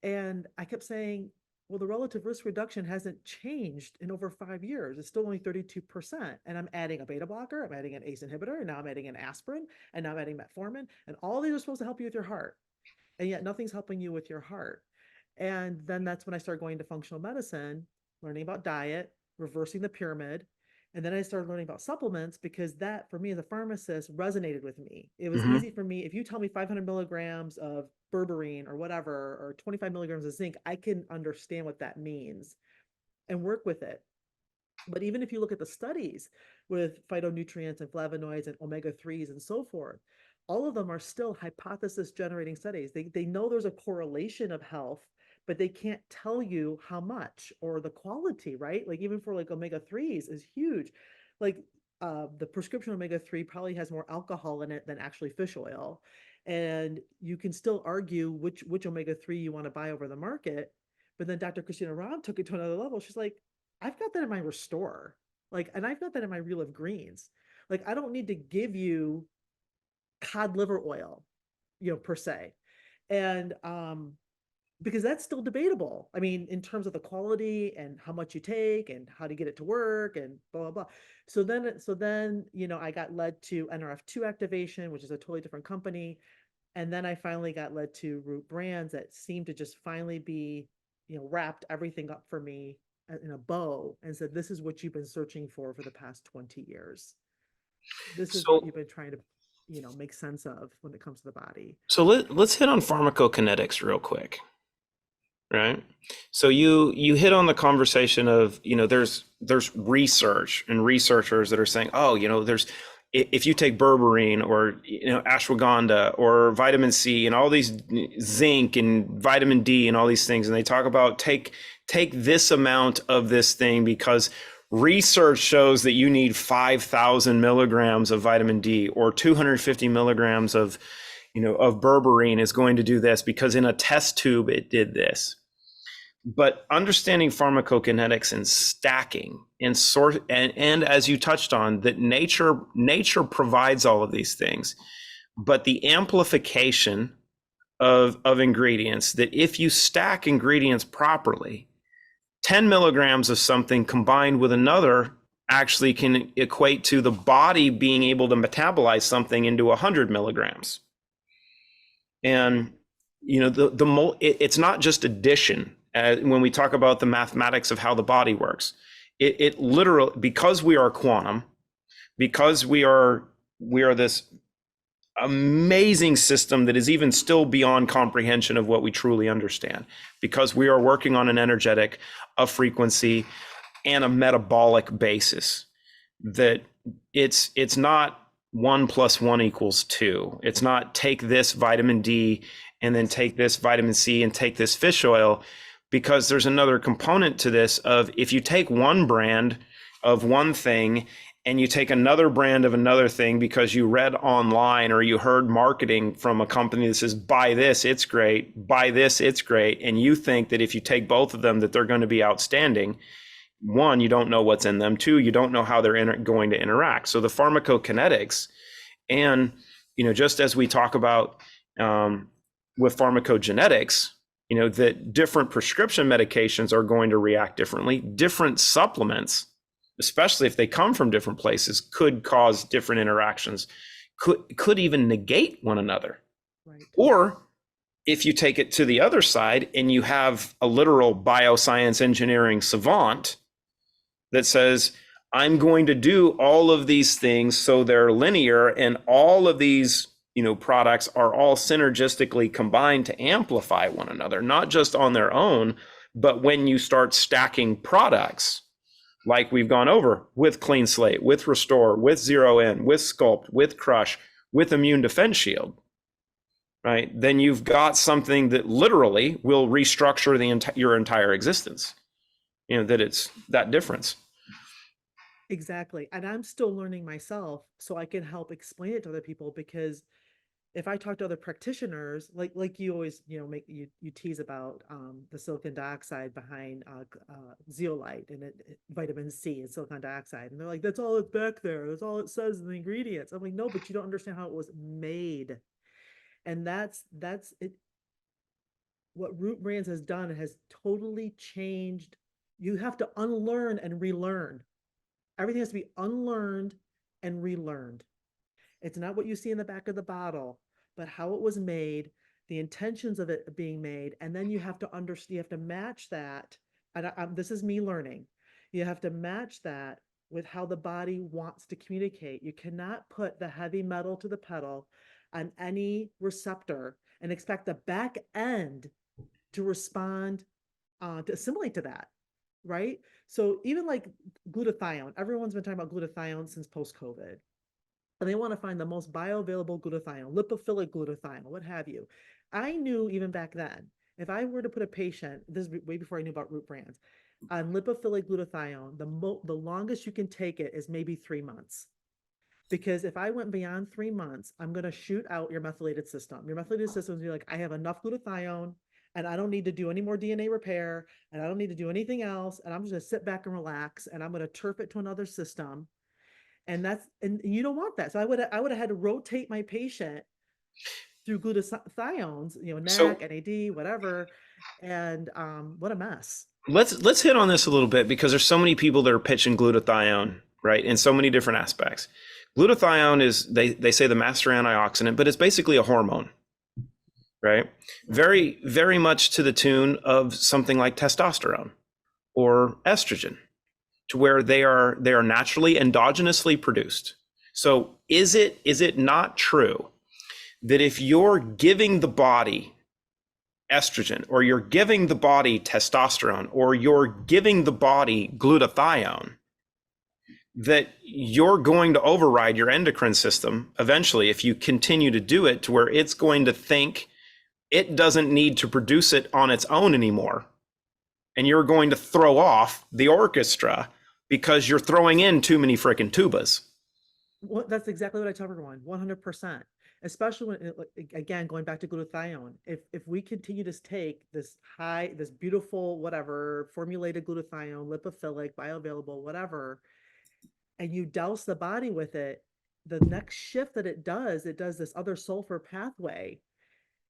And I kept saying, well, the relative risk reduction hasn't changed in over 5 years. It's still only 32%. And I'm adding a beta blocker, I'm adding an ACE inhibitor, and now I'm adding an aspirin, and now I'm adding metformin. And all these are supposed to help you with your heart. And yet nothing's helping you with your heart. And then that's when I started going to functional medicine, learning about diet, reversing the pyramid. And then I started learning about supplements, because that, for me as a pharmacist, resonated with me. It was easy for me. If you tell me 500 milligrams of berberine or whatever, or 25 milligrams of zinc, I can understand what that means and work with it. But even if you look at the studies with phytonutrients and flavonoids and omega-3s and so forth, all of them are still hypothesis generating studies. They know there's a correlation of health, but they can't tell you how much or the quality, right? Like, even for like omega-3s is huge. Like the prescription omega-3 probably has more alcohol in it than actually fish oil. And you can still argue which omega-3 you want to buy over the market. But then Dr. Christina Ram took it to another level. She's like, I've got that in my Restore. Like, and I've got that in my Reel of Greens. Like, I don't need to give you cod liver oil, per se. And because that's still debatable. I mean, in terms of the quality and how much you take and how to get it to work and blah blah blah. So then, I got led to NRF2 activation, which is a totally different company. And then I finally got led to Root Brands that seemed to just finally be, wrapped everything up for me in a bow and said, this is what you've been searching for the past 20 years. This is what So you've been trying to, make sense of when it comes to the body. so let's hit on pharmacokinetics real quick. Right. So you hit on the conversation of, there's research and researchers that are saying, oh, there's, if you take berberine or, ashwagandha or vitamin C and all these zinc and vitamin D and all these things, and they talk about take this amount of this thing because research shows that you need 5,000 milligrams of vitamin D or 250 milligrams of berberine is going to do this because in a test tube it did this. But understanding pharmacokinetics and stacking and sort and as you touched on, that nature provides all of these things, but the amplification of ingredients, that if you stack ingredients properly, 10 milligrams of something combined with another actually can equate to the body being able to metabolize something into 100 milligrams. And it's not just addition. When we talk about the mathematics of how the body works, it literally, because we are quantum, because we are this amazing system that is even still beyond comprehension of what we truly understand, because we are working on an energetic, a frequency, and a metabolic basis, that it's not 1 + 1 = 2. It's not take this vitamin D and then take this vitamin C and take this fish oil, because there's another component to this of, if you take one brand of one thing and you take another brand of another thing because you read online or you heard marketing from a company that says, buy this, it's great, buy this, it's great, and you think that if you take both of them that they're going to be outstanding, one, you don't know what's in them. Two, you don't know how they're going to interact. So the pharmacokinetics, and just as we talk about with pharmacogenetics, that different prescription medications are going to react differently. Different supplements, especially if they come from different places, could cause different interactions, could even negate one another. Right. Or if you take it to the other side and you have a literal bioscience engineering savant that says, I'm going to do all of these things so they're linear, and all of these products are all synergistically combined to amplify one another, not just on their own, but when you start stacking products like we've gone over with Clean Slate, with Restore, with Zero In, with Sculpt, with Crush, with Immune Defense Shield, right? Then you've got something that literally will restructure your entire existence. That it's that difference. Exactly. And I'm still learning myself so I can help explain it to other people, because if I talk to other practitioners, like you always, make you tease about the silicon dioxide behind zeolite and vitamin C and silicon dioxide, and they're like, that's all it's back there. That's all it says in the ingredients. I'm like, no, but you don't understand how it was made, and that's it. What Root Brands has done has totally changed. You have to unlearn and relearn. Everything has to be unlearned and relearned. It's not what you see in the back of the bottle, but how it was made, the intentions of it being made. And then you have to understand, you have to match that. And this is me learning. You have to match that with how the body wants to communicate. You cannot put the heavy metal to the pedal on any receptor and expect the back end to respond, to assimilate to that, right? So even like glutathione, everyone's been talking about glutathione since post-COVID. And they want to find the most bioavailable glutathione, lipophilic glutathione, what have you. I knew even back then, if I were to put a patient, this is way before I knew about Root Brands, on lipophilic glutathione, the longest you can take it is maybe 3 months. Because if I went beyond 3 months, I'm going to shoot out your methylated system. Your methylated system is like, I have enough glutathione and I don't need to do any more DNA repair, and I don't need to do anything else, and I'm just gonna sit back and relax, and I'm gonna turf it to another system. And you don't want that. So I would have had to rotate my patient through glutathiones, So NAC, NAD, whatever. And what a mess. let's hit on this a little bit, because there's so many people that are pitching glutathione, right, in so many different aspects. Glutathione is, they say, the master antioxidant, but it's basically a hormone, right? Very, very much to the tune of something like testosterone or estrogen, to where they are naturally endogenously produced. So is it not true that if you're giving the body estrogen, or you're giving the body testosterone, or you're giving the body glutathione, that you're going to override your endocrine system eventually if you continue to do it, to where it's going to think it doesn't need to produce it on its own anymore, and you're going to throw off the orchestra because you're throwing in too many freaking tubas. Well, that's exactly what I tell everyone, 100%. Especially when, again, going back to glutathione, if we continue to take this beautiful, whatever, formulated glutathione, lipophilic, bioavailable, whatever, and you douse the body with it, the next shift that it does this other sulfur pathway,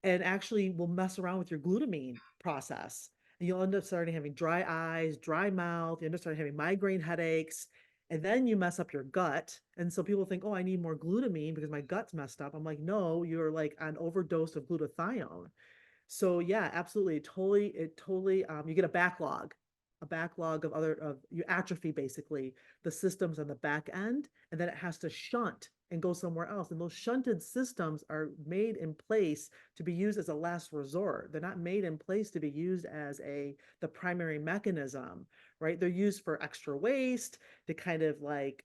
and actually will mess around with your glutamine process. And you'll end up starting having dry eyes, dry mouth, you end up starting having migraine headaches, and then you mess up your gut. And so people think, oh, I need more glutamine because my gut's messed up. I'm like, no, you're like on overdose of glutathione. So yeah, absolutely. It totally, you get a backlog of you atrophy basically the systems on the back end, and then it has to shunt and go somewhere else. And those shunted systems are made in place to be used as a last resort. They're not made in place to be used as the primary mechanism, right? They're used for extra waste, to kind of like,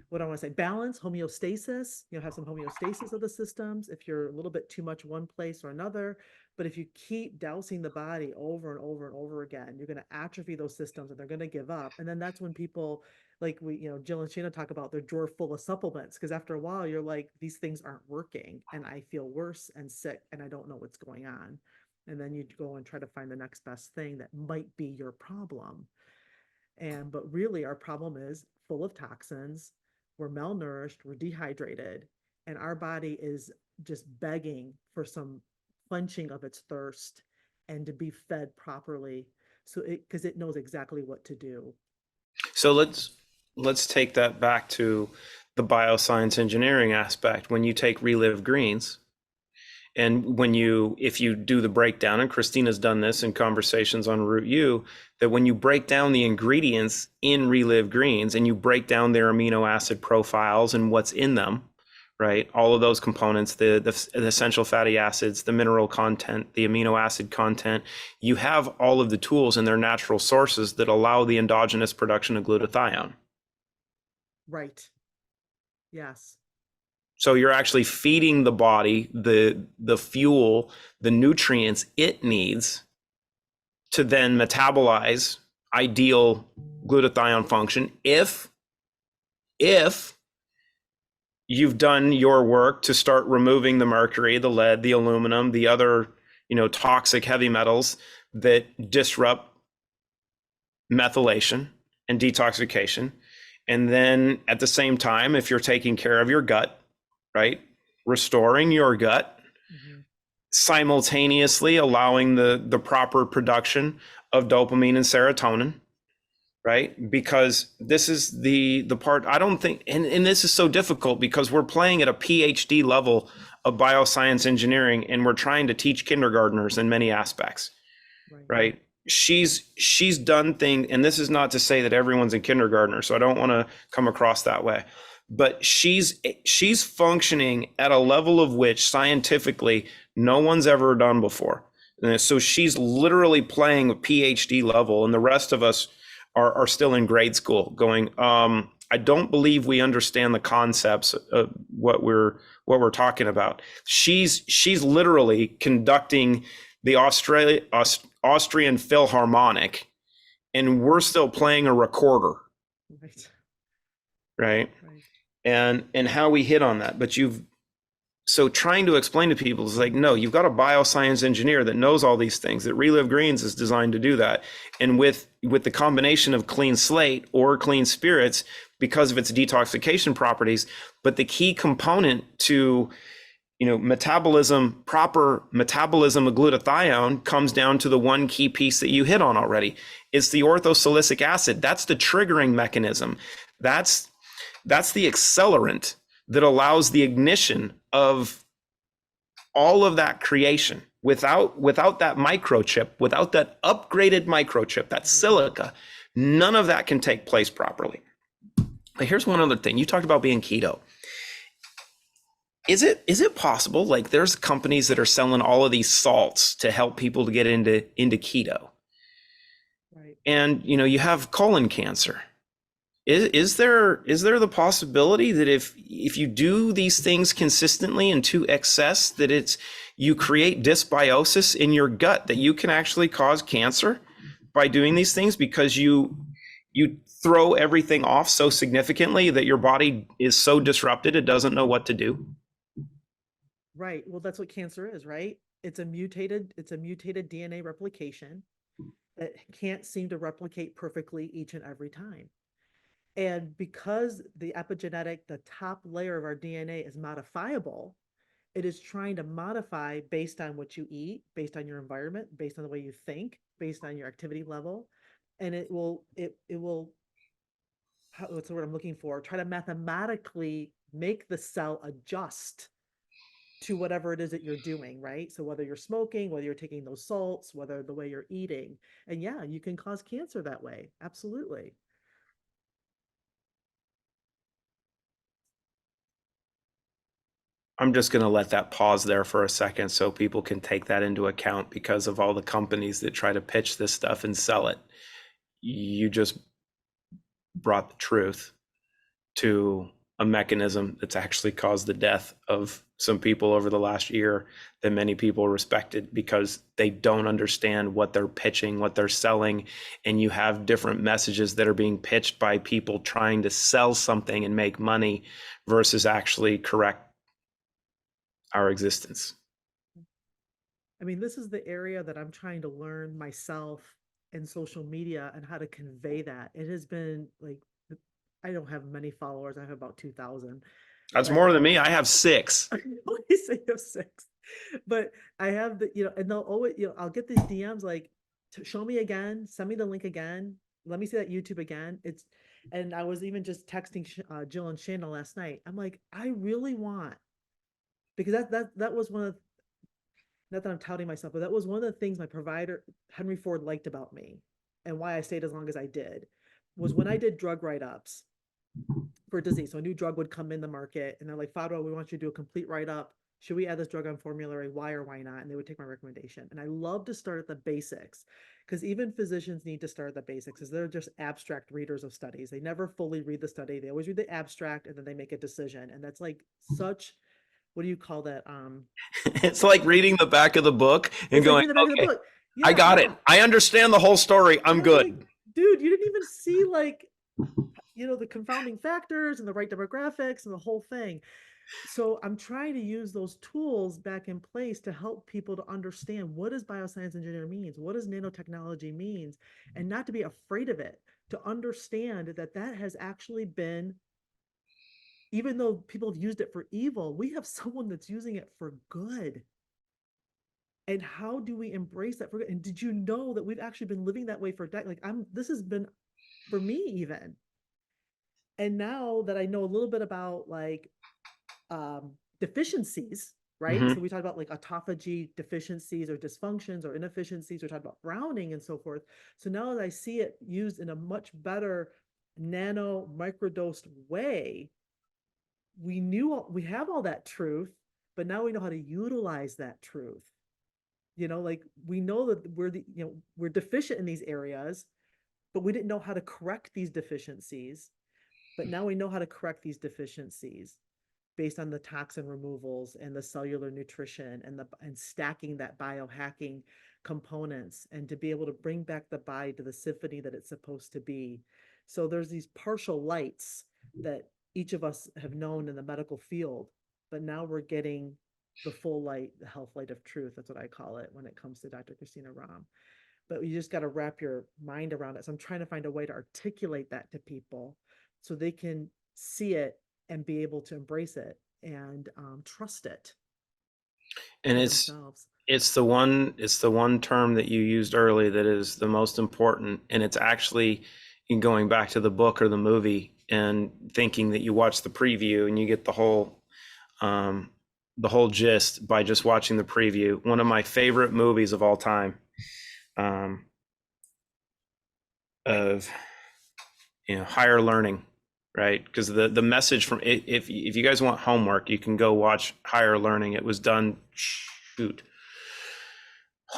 what I want to say, balance, homeostasis, have some homeostasis of the systems if you're a little bit too much one place or another. But if you keep dousing the body over and over and over again, you're going to atrophy those systems, and they're going to give up. And then that's when people, like Jill and Shana talk about their drawer full of supplements, because after a while you're like, these things aren't working, and I feel worse and sick, and I don't know what's going on. And then you go and try to find the next best thing that might be your problem. But really our problem is full of toxins. We're malnourished, we're dehydrated, and our body is just begging for some quenching of its thirst and to be fed properly. So because it knows exactly what to do. So let's take that back to the bioscience engineering aspect. When you take Relive Greens, and if you do the breakdown, and Christina's done this in conversations on Root U, that when you break down the ingredients in Relive Greens and you break down their amino acid profiles and what's in them, right? All of those components, the essential fatty acids, the mineral content, the amino acid content, you have all of the tools in their natural sources that allow the endogenous production of glutathione. Right. Yes. So you're actually feeding the body the fuel, the nutrients it needs to then metabolize ideal glutathione function. If you've done your work to start removing the mercury, the lead, the aluminum, the other, toxic heavy metals that disrupt methylation and detoxification. And then at the same time, if you're taking care of your gut, right, restoring your gut, simultaneously allowing the proper production of dopamine and serotonin, right? Because this is the part I don't think, and this is so difficult because we're playing at a PhD level of bioscience engineering, and we're trying to teach kindergartners in many aspects, right? She's done things, and this is not to say that everyone's a kindergartner, so I don't want to come across that way, but she's functioning at a level of which scientifically no one's ever done before. And so she's literally playing a PhD level, and the rest of us are still in grade school going, I don't believe we understand the concepts of what we're talking about. She's literally conducting the Austrian Philharmonic, and we're still playing a recorder. Right. And how we hit on that. But So trying to explain to people is like, no, you've got a bioscience engineer that knows all these things, that Relive Greens is designed to do that. And with the combination of clean slate or clean spirits, because of its detoxification properties, but the key component to metabolism, proper metabolism of glutathione comes down to the one key piece that you hit on already. It's the orthosilicic acid. That's the triggering mechanism. That's the accelerant that allows the ignition of all of that creation. Without that microchip, without that upgraded microchip, that silica, none of that can take place properly. But here's one other thing. You talked about being keto. Is it possible, like there's companies that are selling all of these salts to help people to get into keto? Right. And you have colon cancer. Is there the possibility that if you do these things consistently and to excess, that you create dysbiosis in your gut, that you can actually cause cancer by doing these things because you throw everything off so significantly that your body is so disrupted it doesn't know what to do? Right. Well, that's what cancer is, right? It's a mutated DNA replication that can't seem to replicate perfectly each and every time. And because the epigenetic, the top layer of our DNA is modifiable, it is trying to modify based on what you eat, based on your environment, based on the way you think, based on your activity level. And it will, what's the word I'm looking for? Try to mathematically make the cell adjust to whatever it is that you're doing, right? So whether you're smoking, whether you're taking those salts, whether the way you're eating, and yeah, you can cause cancer that way. Absolutely. I'm just going to let that pause there for a second so people can take that into account, because of all the companies that try to pitch this stuff and sell it. You just brought the truth to a mechanism that's actually caused the death of some people over the last year that many people respected, because they don't understand what they're pitching, what they're selling. And you have different messages that are being pitched by people trying to sell something and make money versus actually correct our existence. I mean, this is the area that I'm trying to learn myself in social media and how to convey that. It has been like, I don't have many followers. I have about 2,000. That's But more than me. I have 6. I always say you have 6, but I have and they'll always, I'll get these DMs like, show me again, send me the link again. Let me see that YouTube again. And I was even just texting Jill and Shayna last night. I'm like, I really want, because that was one of, not that I'm touting myself, but that was one of the things my provider, Henry Ford, liked about me and why I stayed as long as I did, was when I did drug write-ups for disease. So a new drug would come in the market and they're like, Fadwa, we want you to do a complete write-up. Should we add this drug on formulary? Why or why not? And they would take my recommendation. And I love to start at the basics, because even physicians need to start at the basics, because they're just abstract readers of studies. They never fully read the study. They always read the abstract and then they make a decision. And that's like such, what do you call that? It's like reading the back of the book and It's like going, reading the back of the okay, book. I got it. Yeah. I understand the whole story. I'm Yeah, good. like, dude, you didn't even see like, the confounding factors and the right demographics and the whole thing. So I'm trying to use those tools back in place to help people to understand what does bioscience engineer means, what does nanotechnology means, and not to be afraid of it, to understand that that has actually been, even though people have used it for evil, we have someone that's using it for good. And how do we embrace that for good? And did you know that we've actually been living that way for decades? Like this has been for me even. And now that I know a little bit about like deficiencies, right? Mhm. So we talked about like autophagy deficiencies or dysfunctions or inefficiencies. We talked about browning and so forth. So now that I see it used in a much better nano microdosed way, we have all that truth, but now we know how to utilize that truth. Like we know that we're deficient in these areas, but we didn't know how to correct these deficiencies. But now we know how to correct these deficiencies based on the toxin removals and the cellular nutrition and stacking that biohacking components, and to be able to bring back the body to the symphony that it's supposed to be. So there's these partial lights that each of us have known in the medical field, but now we're getting the full light, the health light of truth. That's what I call it when it comes to Dr. Christina Ram. But you just got to wrap your mind around it. So I'm trying to find a way to articulate that to people so they can see it and be able to embrace it and trust it. And for it's themselves. it's the one term that you used early that is the most important, and it's actually in going back to the book or the movie and thinking that you watch the preview and you get the whole gist by just watching the preview. One of my favorite movies of all time, of Higher Learning, right? Because the message from if you guys want homework, you can go watch Higher Learning. It was done,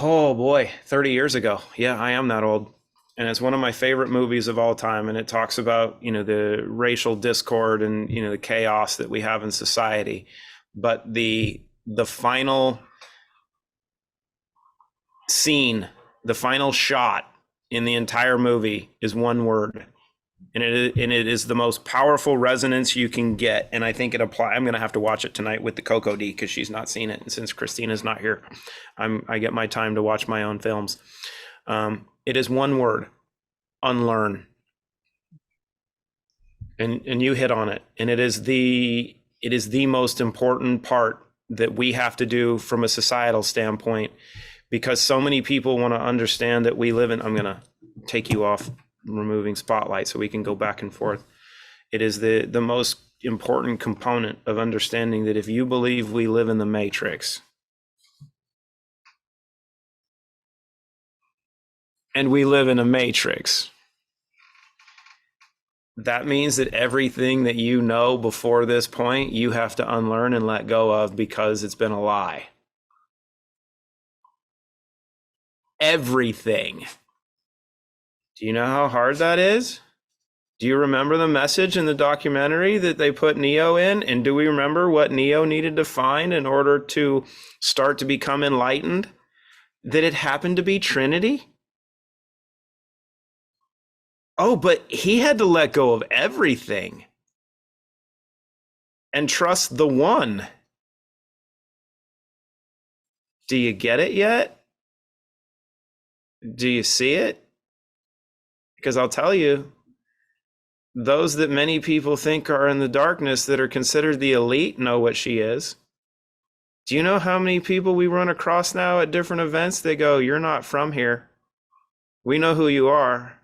oh boy, 30 years ago. Yeah, I am that old. And it's one of my favorite movies of all time. And it talks about, the racial discord and, the chaos that we have in society. But the final scene, the final shot in the entire movie is one word. And it is the most powerful resonance you can get. And I think it applies. I'm going to have to watch it tonight with the Coco D because she's not seen it. And since Christina's not here, I get my time to watch my own films. It is one word: unlearn. And you hit on it. And it is the most important part that we have to do from a societal standpoint, because so many people want to understand that we live in, I'm going to take you off removing spotlight so we can go back and forth. It is the most important component of understanding that if you believe we live in the Matrix, and we live in a matrix, that means that everything that you know before this point, you have to unlearn and let go of because it's been a lie. Everything. Do you know how hard that is? Do you remember the message in the documentary that they put Neo in? And do we remember what Neo needed to find in order to start to become enlightened? That it happened to be Trinity? Oh, but he had to let go of everything and trust the one. Do you get it yet? Do you see it? Because I'll tell you, those that many people think are in the darkness that are considered the elite know what she is. Do you know how many people we run across now at different events? They go, "You're not from here. We know who you are."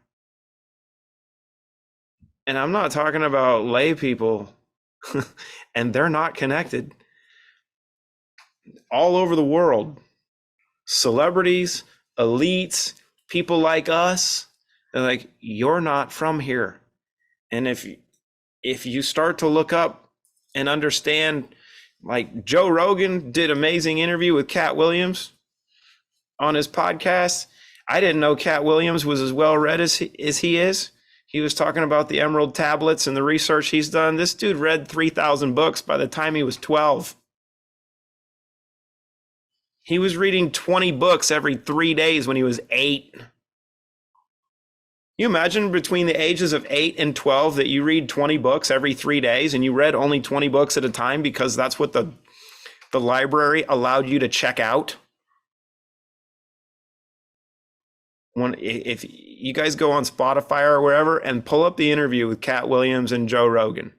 And I'm not talking about lay people, and they're not connected. All over the world, celebrities, elites, people like us, they're like, "You're not from here." And if you start to look up and understand, like Joe Rogan did amazing interview with Cat Williams on his podcast. I didn't know Cat Williams was as well read as he is. He was talking about the Emerald Tablets and the research he's done. This dude read 3,000 books by the time he was 12. He was reading 20 books every 3 days when he was 8. You imagine between the ages of 8 and 12 that you read 20 books every 3 days, and you read only 20 books at a time because that's what the library allowed you to check out? If you guys go on Spotify or wherever and pull up the interview with Cat Williams and Joe Rogan,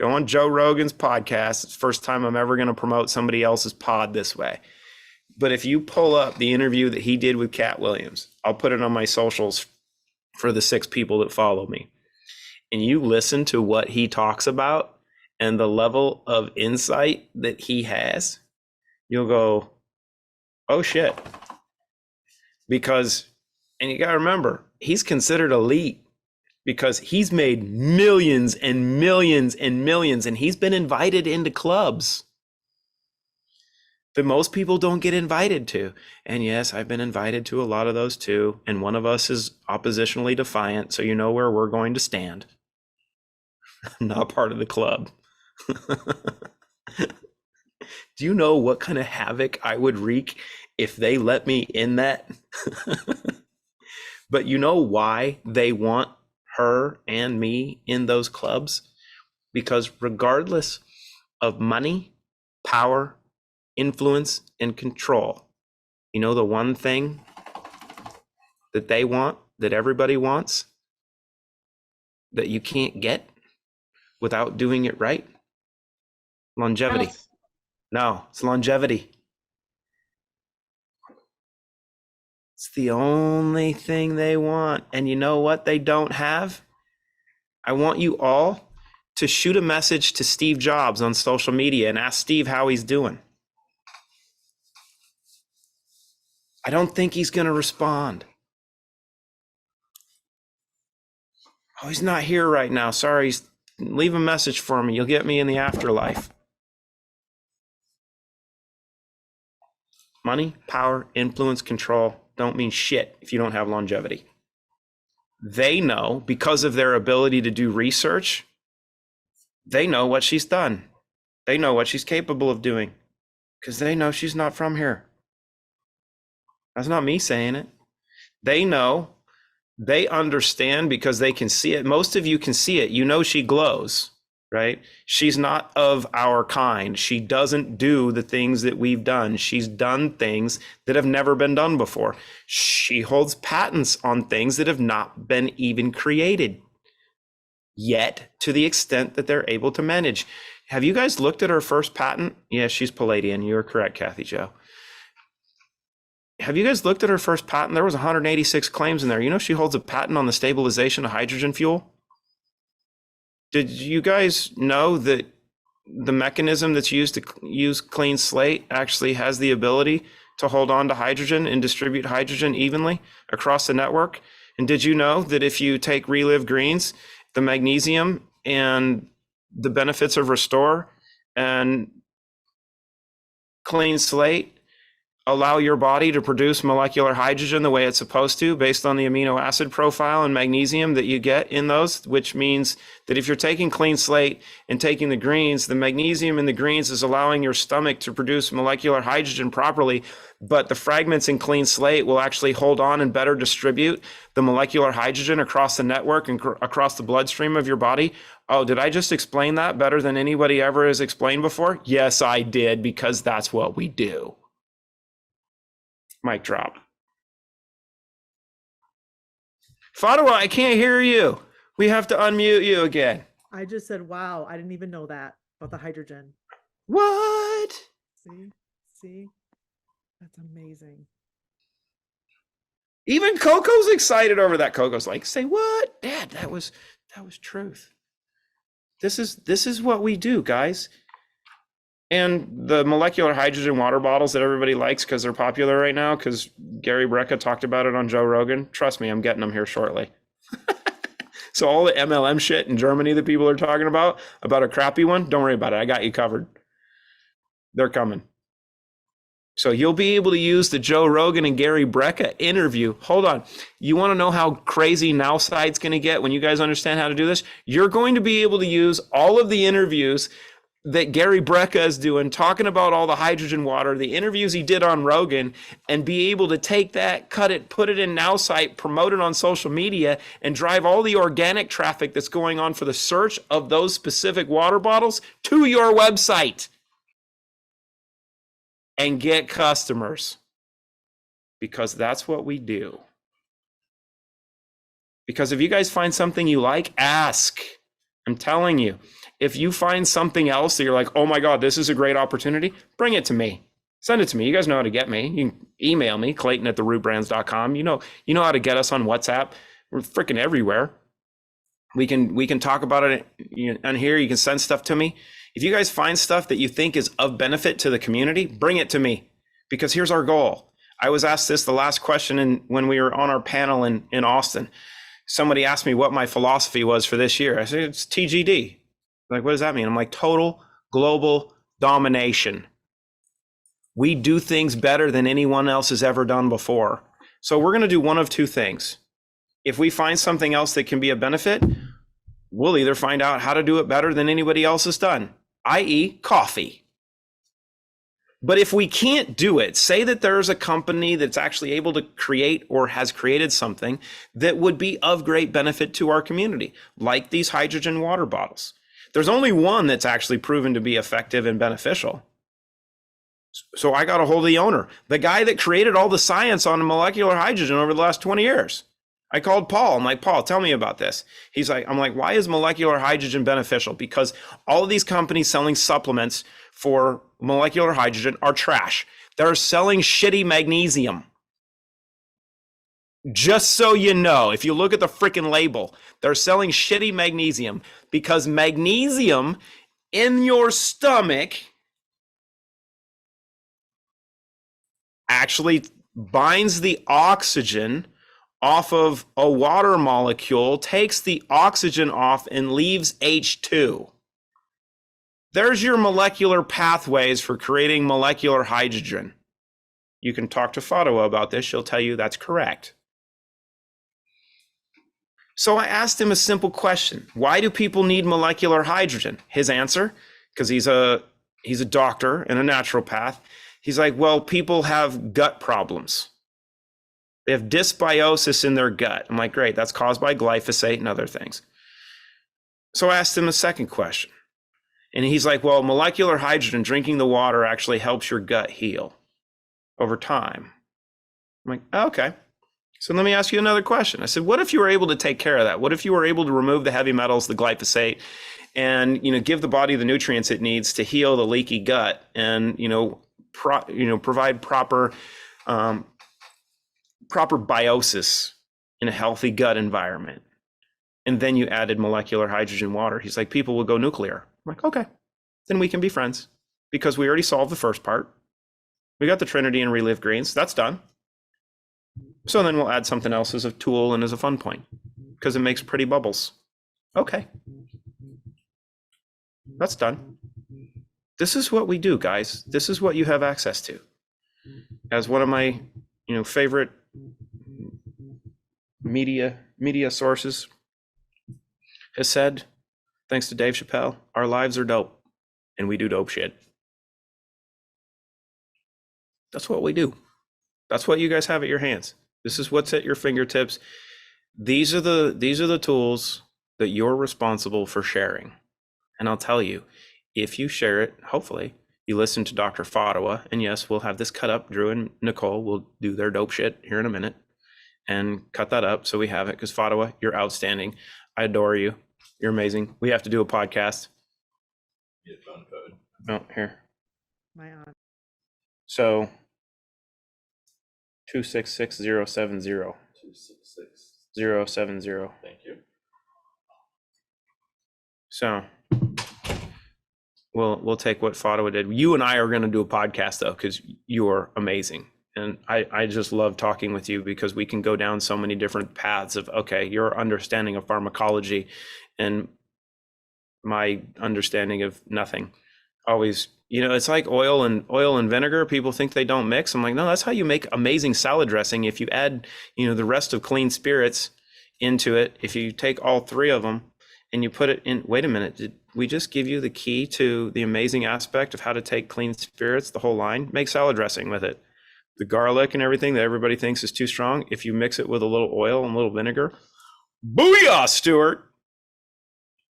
go on Joe Rogan's podcast. It's the first time I'm ever going to promote somebody else's pod this way. But if you pull up the interview that he did with Cat Williams, I'll put it on my socials for the 6 people that follow me, and you listen to what he talks about and the level of insight that he has, you'll go, "Oh shit." Because, and you got to remember, he's considered elite because he's made millions and millions and millions, and he's been invited into clubs that most people don't get invited to. And yes, I've been invited to a lot of those too. And one of us is oppositionally defiant, so you know where we're going to stand. I'm not part of the club. Do you know what kind of havoc I would wreak if they let me in that? But you know why they want her and me in those clubs? Because regardless of money, power, influence, and control. You know, the one thing that they want, that everybody wants, that you can't get without doing it right? Longevity. Health. No, it's longevity. It's the only thing they want. And you know what they don't have? I want you all to shoot a message to Steve Jobs on social media and ask Steve how he's doing. I don't think he's going to respond. Oh, he's not here right now. Sorry. Leave a message for me. You'll get me in the afterlife. Money, power, influence, control don't mean shit if you don't have longevity. They know, because of their ability to do research, they know what she's done. They know what she's capable of doing because they know she's not from here. That's not me saying it. They know, they understand because they can see it. Most of you can see it. You know she glows, right? She's not of our kind. She doesn't do the things that we've done. She's done things that have never been done before. She holds patents on things that have not been even created yet, to the extent that they're able to manage. Have you guys looked at her first patent? Yeah, she's Palladian. You're correct, Kathy Jo. Have you guys looked at her first patent? There was 186 claims in there. You know she holds a patent on the stabilization of hydrogen fuel? Did you guys know that the mechanism that's used to use clean slate actually has the ability to hold on to hydrogen and distribute hydrogen evenly across the network? And did you know that if you take Relive Greens, the magnesium and the benefits of Restore and clean slate allow your body to produce molecular hydrogen the way it's supposed to based on the amino acid profile and magnesium that you get in those, which means that if you're taking clean slate and taking the greens, the magnesium in the greens is allowing your stomach to produce molecular hydrogen properly, but the fragments in clean slate will actually hold on and better distribute the molecular hydrogen across the network and across the bloodstream of your body. Oh, did I just explain that better than anybody ever has explained before? Yes, I did, because that's what we do. Mic drop. Fadwa, I can't hear you. We have to unmute you again. I just said, wow, I didn't even know that about the hydrogen. What? See, that's amazing. Even Coco's excited over that. Coco's like, say what? Dad, that was truth. This is what we do, guys. And the molecular hydrogen water bottles that everybody likes because they're popular right now, because Gary Brecka talked about it on Joe Rogan. Trust me, I'm getting them here shortly. So all the MLM shit in Germany that people are talking about a crappy one, don't worry about it. I got you covered. They're coming. So you'll be able to use the Joe Rogan and Gary Brecka interview. Hold on. You want to know how crazy NowSide's going to get when you guys understand how to do this? You're going to be able to use all of the interviews that Gary Brecka is doing, talking about all the hydrogen water, the interviews he did on Rogan, and be able to take that, cut it, put it in NowSite, promote it on social media, and drive all the organic traffic that's going on for the search of those specific water bottles to your website and get customers, because that's what we do. Because if you guys find something you like, ask. I'm telling you. If you find something else that you're like, oh my God, this is a great opportunity, bring it to me. Send it to me. You guys know how to get me. You can email me, Clayton@therootbrands.com. You know how to get us on WhatsApp. We're freaking everywhere. We can talk about it on here. You can send stuff to me. If you guys find stuff that you think is of benefit to the community, bring it to me, because here's our goal. I was asked this the last question when we were on our panel in Austin. Somebody asked me what my philosophy was for this year. I said, it's TGD. Like, what does that mean? I'm like, total global domination. We do things better than anyone else has ever done before. So we're going to do one of two things. If we find something else that can be a benefit, we'll either find out how to do it better than anybody else has done, i.e. coffee. But if we can't do it, say that there's a company that's actually able to create or has created something that would be of great benefit to our community, like these hydrogen water bottles. There's only one that's actually proven to be effective and beneficial. So I got a hold of the owner, the guy that created all the science on molecular hydrogen over the last 20 years. I called Paul. I'm like, Paul, tell me about this. I'm like, why is molecular hydrogen beneficial? Because all of these companies selling supplements for molecular hydrogen are trash. They're selling shitty magnesium. Just so you know, if you look at the freaking label, they're selling shitty magnesium because magnesium in your stomach actually binds the oxygen off of a water molecule, takes the oxygen off, and leaves H2. There's your molecular pathways for creating molecular hydrogen. You can talk to Fatawa about this. She'll tell you that's correct. So I asked him a simple question. Why do people need molecular hydrogen? His answer, because he's a doctor and a naturopath. He's like, well, people have gut problems. They have dysbiosis in their gut. I'm like, great, that's caused by glyphosate and other things. So I asked him a second question. And he's like, well, molecular hydrogen, drinking the water actually helps your gut heal over time. I'm like, oh, okay. So let me ask you another question. I said, what if you were able to take care of that? What if you were able to remove the heavy metals, the glyphosate, and give the body the nutrients it needs to heal the leaky gut and provide proper biosis in a healthy gut environment? And then you added molecular hydrogen water. He's like, people will go nuclear. I'm like, okay, then we can be friends because we already solved the first part. We got the Trinity and Relive greens. That's done. So then we'll add something else as a tool and as a fun point because it makes pretty bubbles. Okay. That's done. This is what we do, guys. This is what you have access to. As one of my, favorite media sources has said, thanks to Dave Chappelle, our lives are dope and we do dope shit. That's what we do. That's what you guys have at your hands. This is what's at your fingertips. These are the tools that you're responsible for sharing. And I'll tell you, if you share it, hopefully you listen to Dr. Fatawa, and yes, we'll have this cut up. Drew and Nicole will do their dope shit here in a minute and cut that up so we have it, because Fatawa, you're outstanding. I adore you. You're amazing. We have to do a podcast. Get phone code. Oh, here. My aunt. So 266070. 266070. Thank you. So we'll take what Fatawa did. You and I are going to do a podcast though, because you are amazing. And I just love talking with you because we can go down so many different paths of, okay, your understanding of pharmacology and my understanding of nothing. Always, it's like oil and vinegar. People think they don't mix. I'm like, no, that's how you make amazing salad dressing. If you add, the rest of clean spirits into it, if you take all three of them and you put it in, wait a minute, did we just give you the key to the amazing aspect of how to take clean spirits, the whole line? Make salad dressing with it. The garlic and everything that everybody thinks is too strong, if you mix it with a little oil and a little vinegar, booyah, Stuart.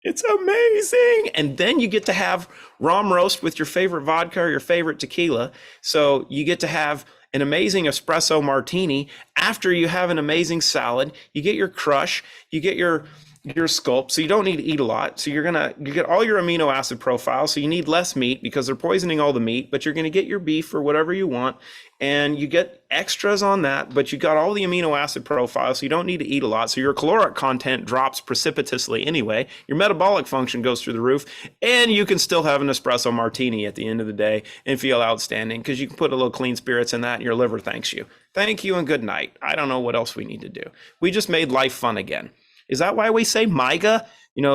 It's amazing. And then you get to have rum roast with your favorite vodka or your favorite tequila. So you get to have an amazing espresso martini after you have an amazing salad. You get your crush, you get your sculpt, so you don't need to eat a lot. So you get all your amino acid profiles. So you need less meat because they're poisoning all the meat, but you're going to get your beef or whatever you want. And you get extras on that, but you got all the amino acid profiles. So you don't need to eat a lot. So your caloric content drops precipitously anyway. Your metabolic function goes through the roof, and you can still have an espresso martini at the end of the day and feel outstanding because you can put a little clean spirits in that and your liver thanks you. Thank you and good night. I don't know what else we need to do. We just made life fun again. Is that why we say MAGA?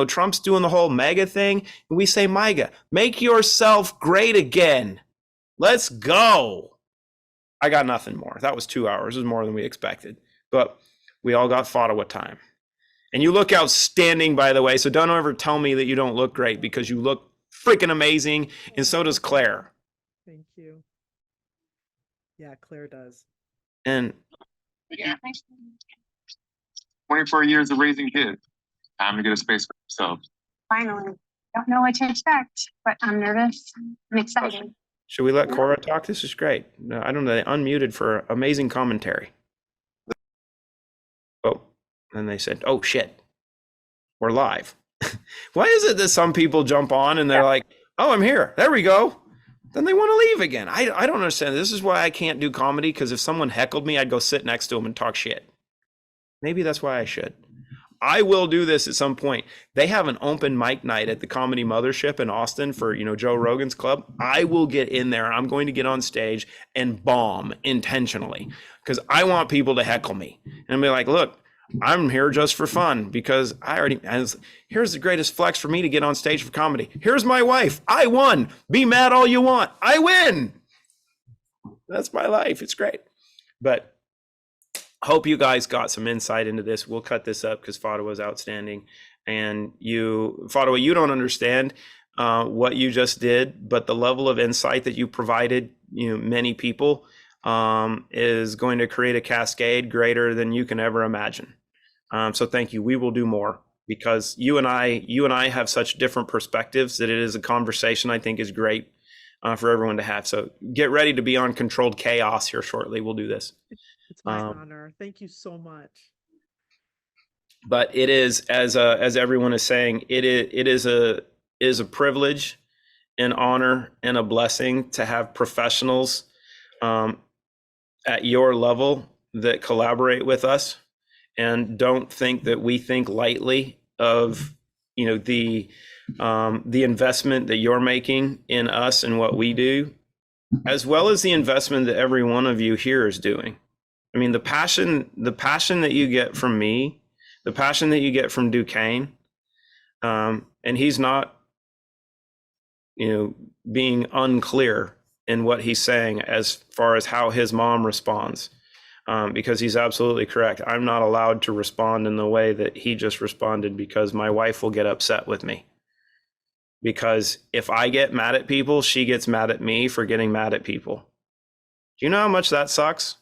Trump's doing the whole MAGA thing. And we say MAGA. Make yourself great again. Let's go. I got nothing more. That was 2 hours. It was more than we expected. But we all got Fatawa time. And you look outstanding, by the way. So don't ever tell me that you don't look great because you look freaking amazing. And so does Claire. Thank you. Yeah, Claire does. And Yeah. 24 years of raising kids. Time to get a space for yourself. Finally. Don't know what to expect, but I'm nervous. I'm excited. Should we let Cora talk? This is great. No, I don't know. They unmuted for amazing commentary. Oh, and they said, "Oh shit, we're live." Why is it that some people jump on and they're like, "Oh, I'm here. There we go." Then they want to leave again. I don't understand. This is why I can't do comedy, because if someone heckled me, I'd go sit next to them and talk shit. Maybe that's why I should. I will do this at some point. They have an open mic night at the Comedy Mothership in Austin for, Joe Rogan's club. I will get in there. I'm going to get on stage and bomb intentionally because I want people to heckle me and be like, look, I'm here just for fun because here's the greatest flex for me to get on stage for comedy. Here's my wife. I won. Be mad all you want. I win. That's my life. It's great. But hope you guys got some insight into this. We'll cut this up because Fadwa was outstanding. And Fadwa, you don't understand what you just did, but the level of insight that you provided, many people is going to create a cascade greater than you can ever imagine. So thank you. We will do more because you and I have such different perspectives that it is a conversation I think is great for everyone to have. So get ready to be on Controlled Chaos here shortly. We'll do this. It's my honor. Thank you so much. But it is, as everyone is saying, it is a privilege, an honor, and a blessing to have professionals at your level that collaborate with us and don't think that we think lightly of the investment that you're making in us and what we do, as well as the investment that every one of you here is doing. I mean, the passion that you get from me, the passion that you get from Duquesne, and he's not, being unclear in what he's saying as far as how his mom responds, because he's absolutely correct. I'm not allowed to respond in the way that he just responded because my wife will get upset with me. Because if I get mad at people, she gets mad at me for getting mad at people. Do you know how much that sucks?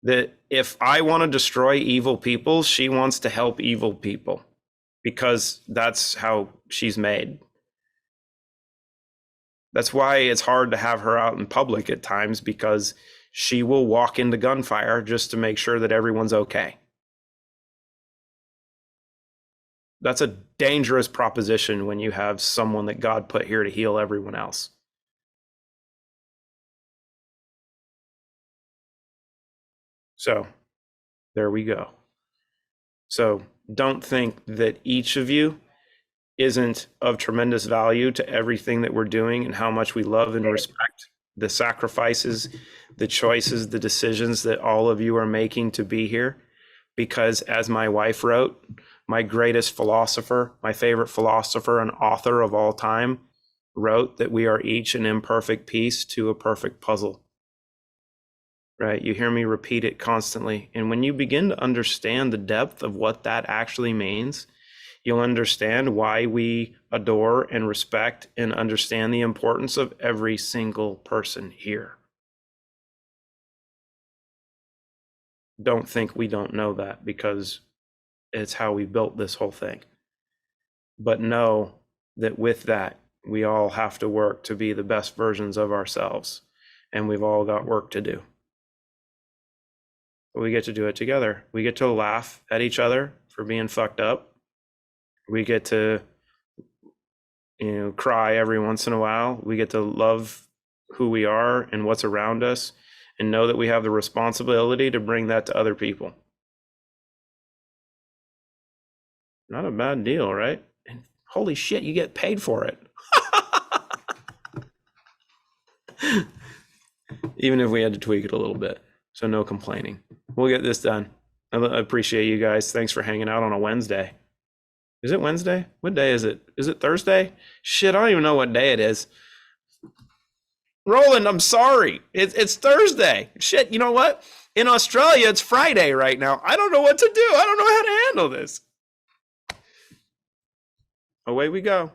That if I want to destroy evil people, she wants to help evil people because that's how she's made. That's why it's hard to have her out in public at times, because she will walk into gunfire just to make sure that everyone's okay. That's a dangerous proposition when you have someone that God put here to heal everyone else. So there we go. So don't think that each of you isn't of tremendous value to everything that we're doing and how much we love and respect the sacrifices, the choices, the decisions that all of you are making to be here. Because as my wife wrote, my greatest philosopher, my favorite philosopher and author of all time, wrote that we are each an imperfect piece to a perfect puzzle. Right? You hear me repeat it constantly. And when you begin to understand the depth of what that actually means, you'll understand why we adore and respect and understand the importance of every single person here. Don't think we don't know that, because it's how we built this whole thing. But know that with that, we all have to work to be the best versions of ourselves. And we've all got work to do. But we get to do it together. We get to laugh at each other for being fucked up. We get to, cry every once in a while. We get to love who we are and what's around us, and know that we have the responsibility to bring that to other people. Not a bad deal, right? And holy shit, you get paid for it. Even if we had to tweak it a little bit. So no complaining. We'll get this done. I appreciate you guys. Thanks for hanging out on a Wednesday. Is it Wednesday? What day is it? Is it Thursday? Shit, I don't even know what day it is. Roland, I'm sorry. It's Thursday. Shit, you know what? In Australia, it's Friday right now. I don't know what to do. I don't know how to handle this. Away we go.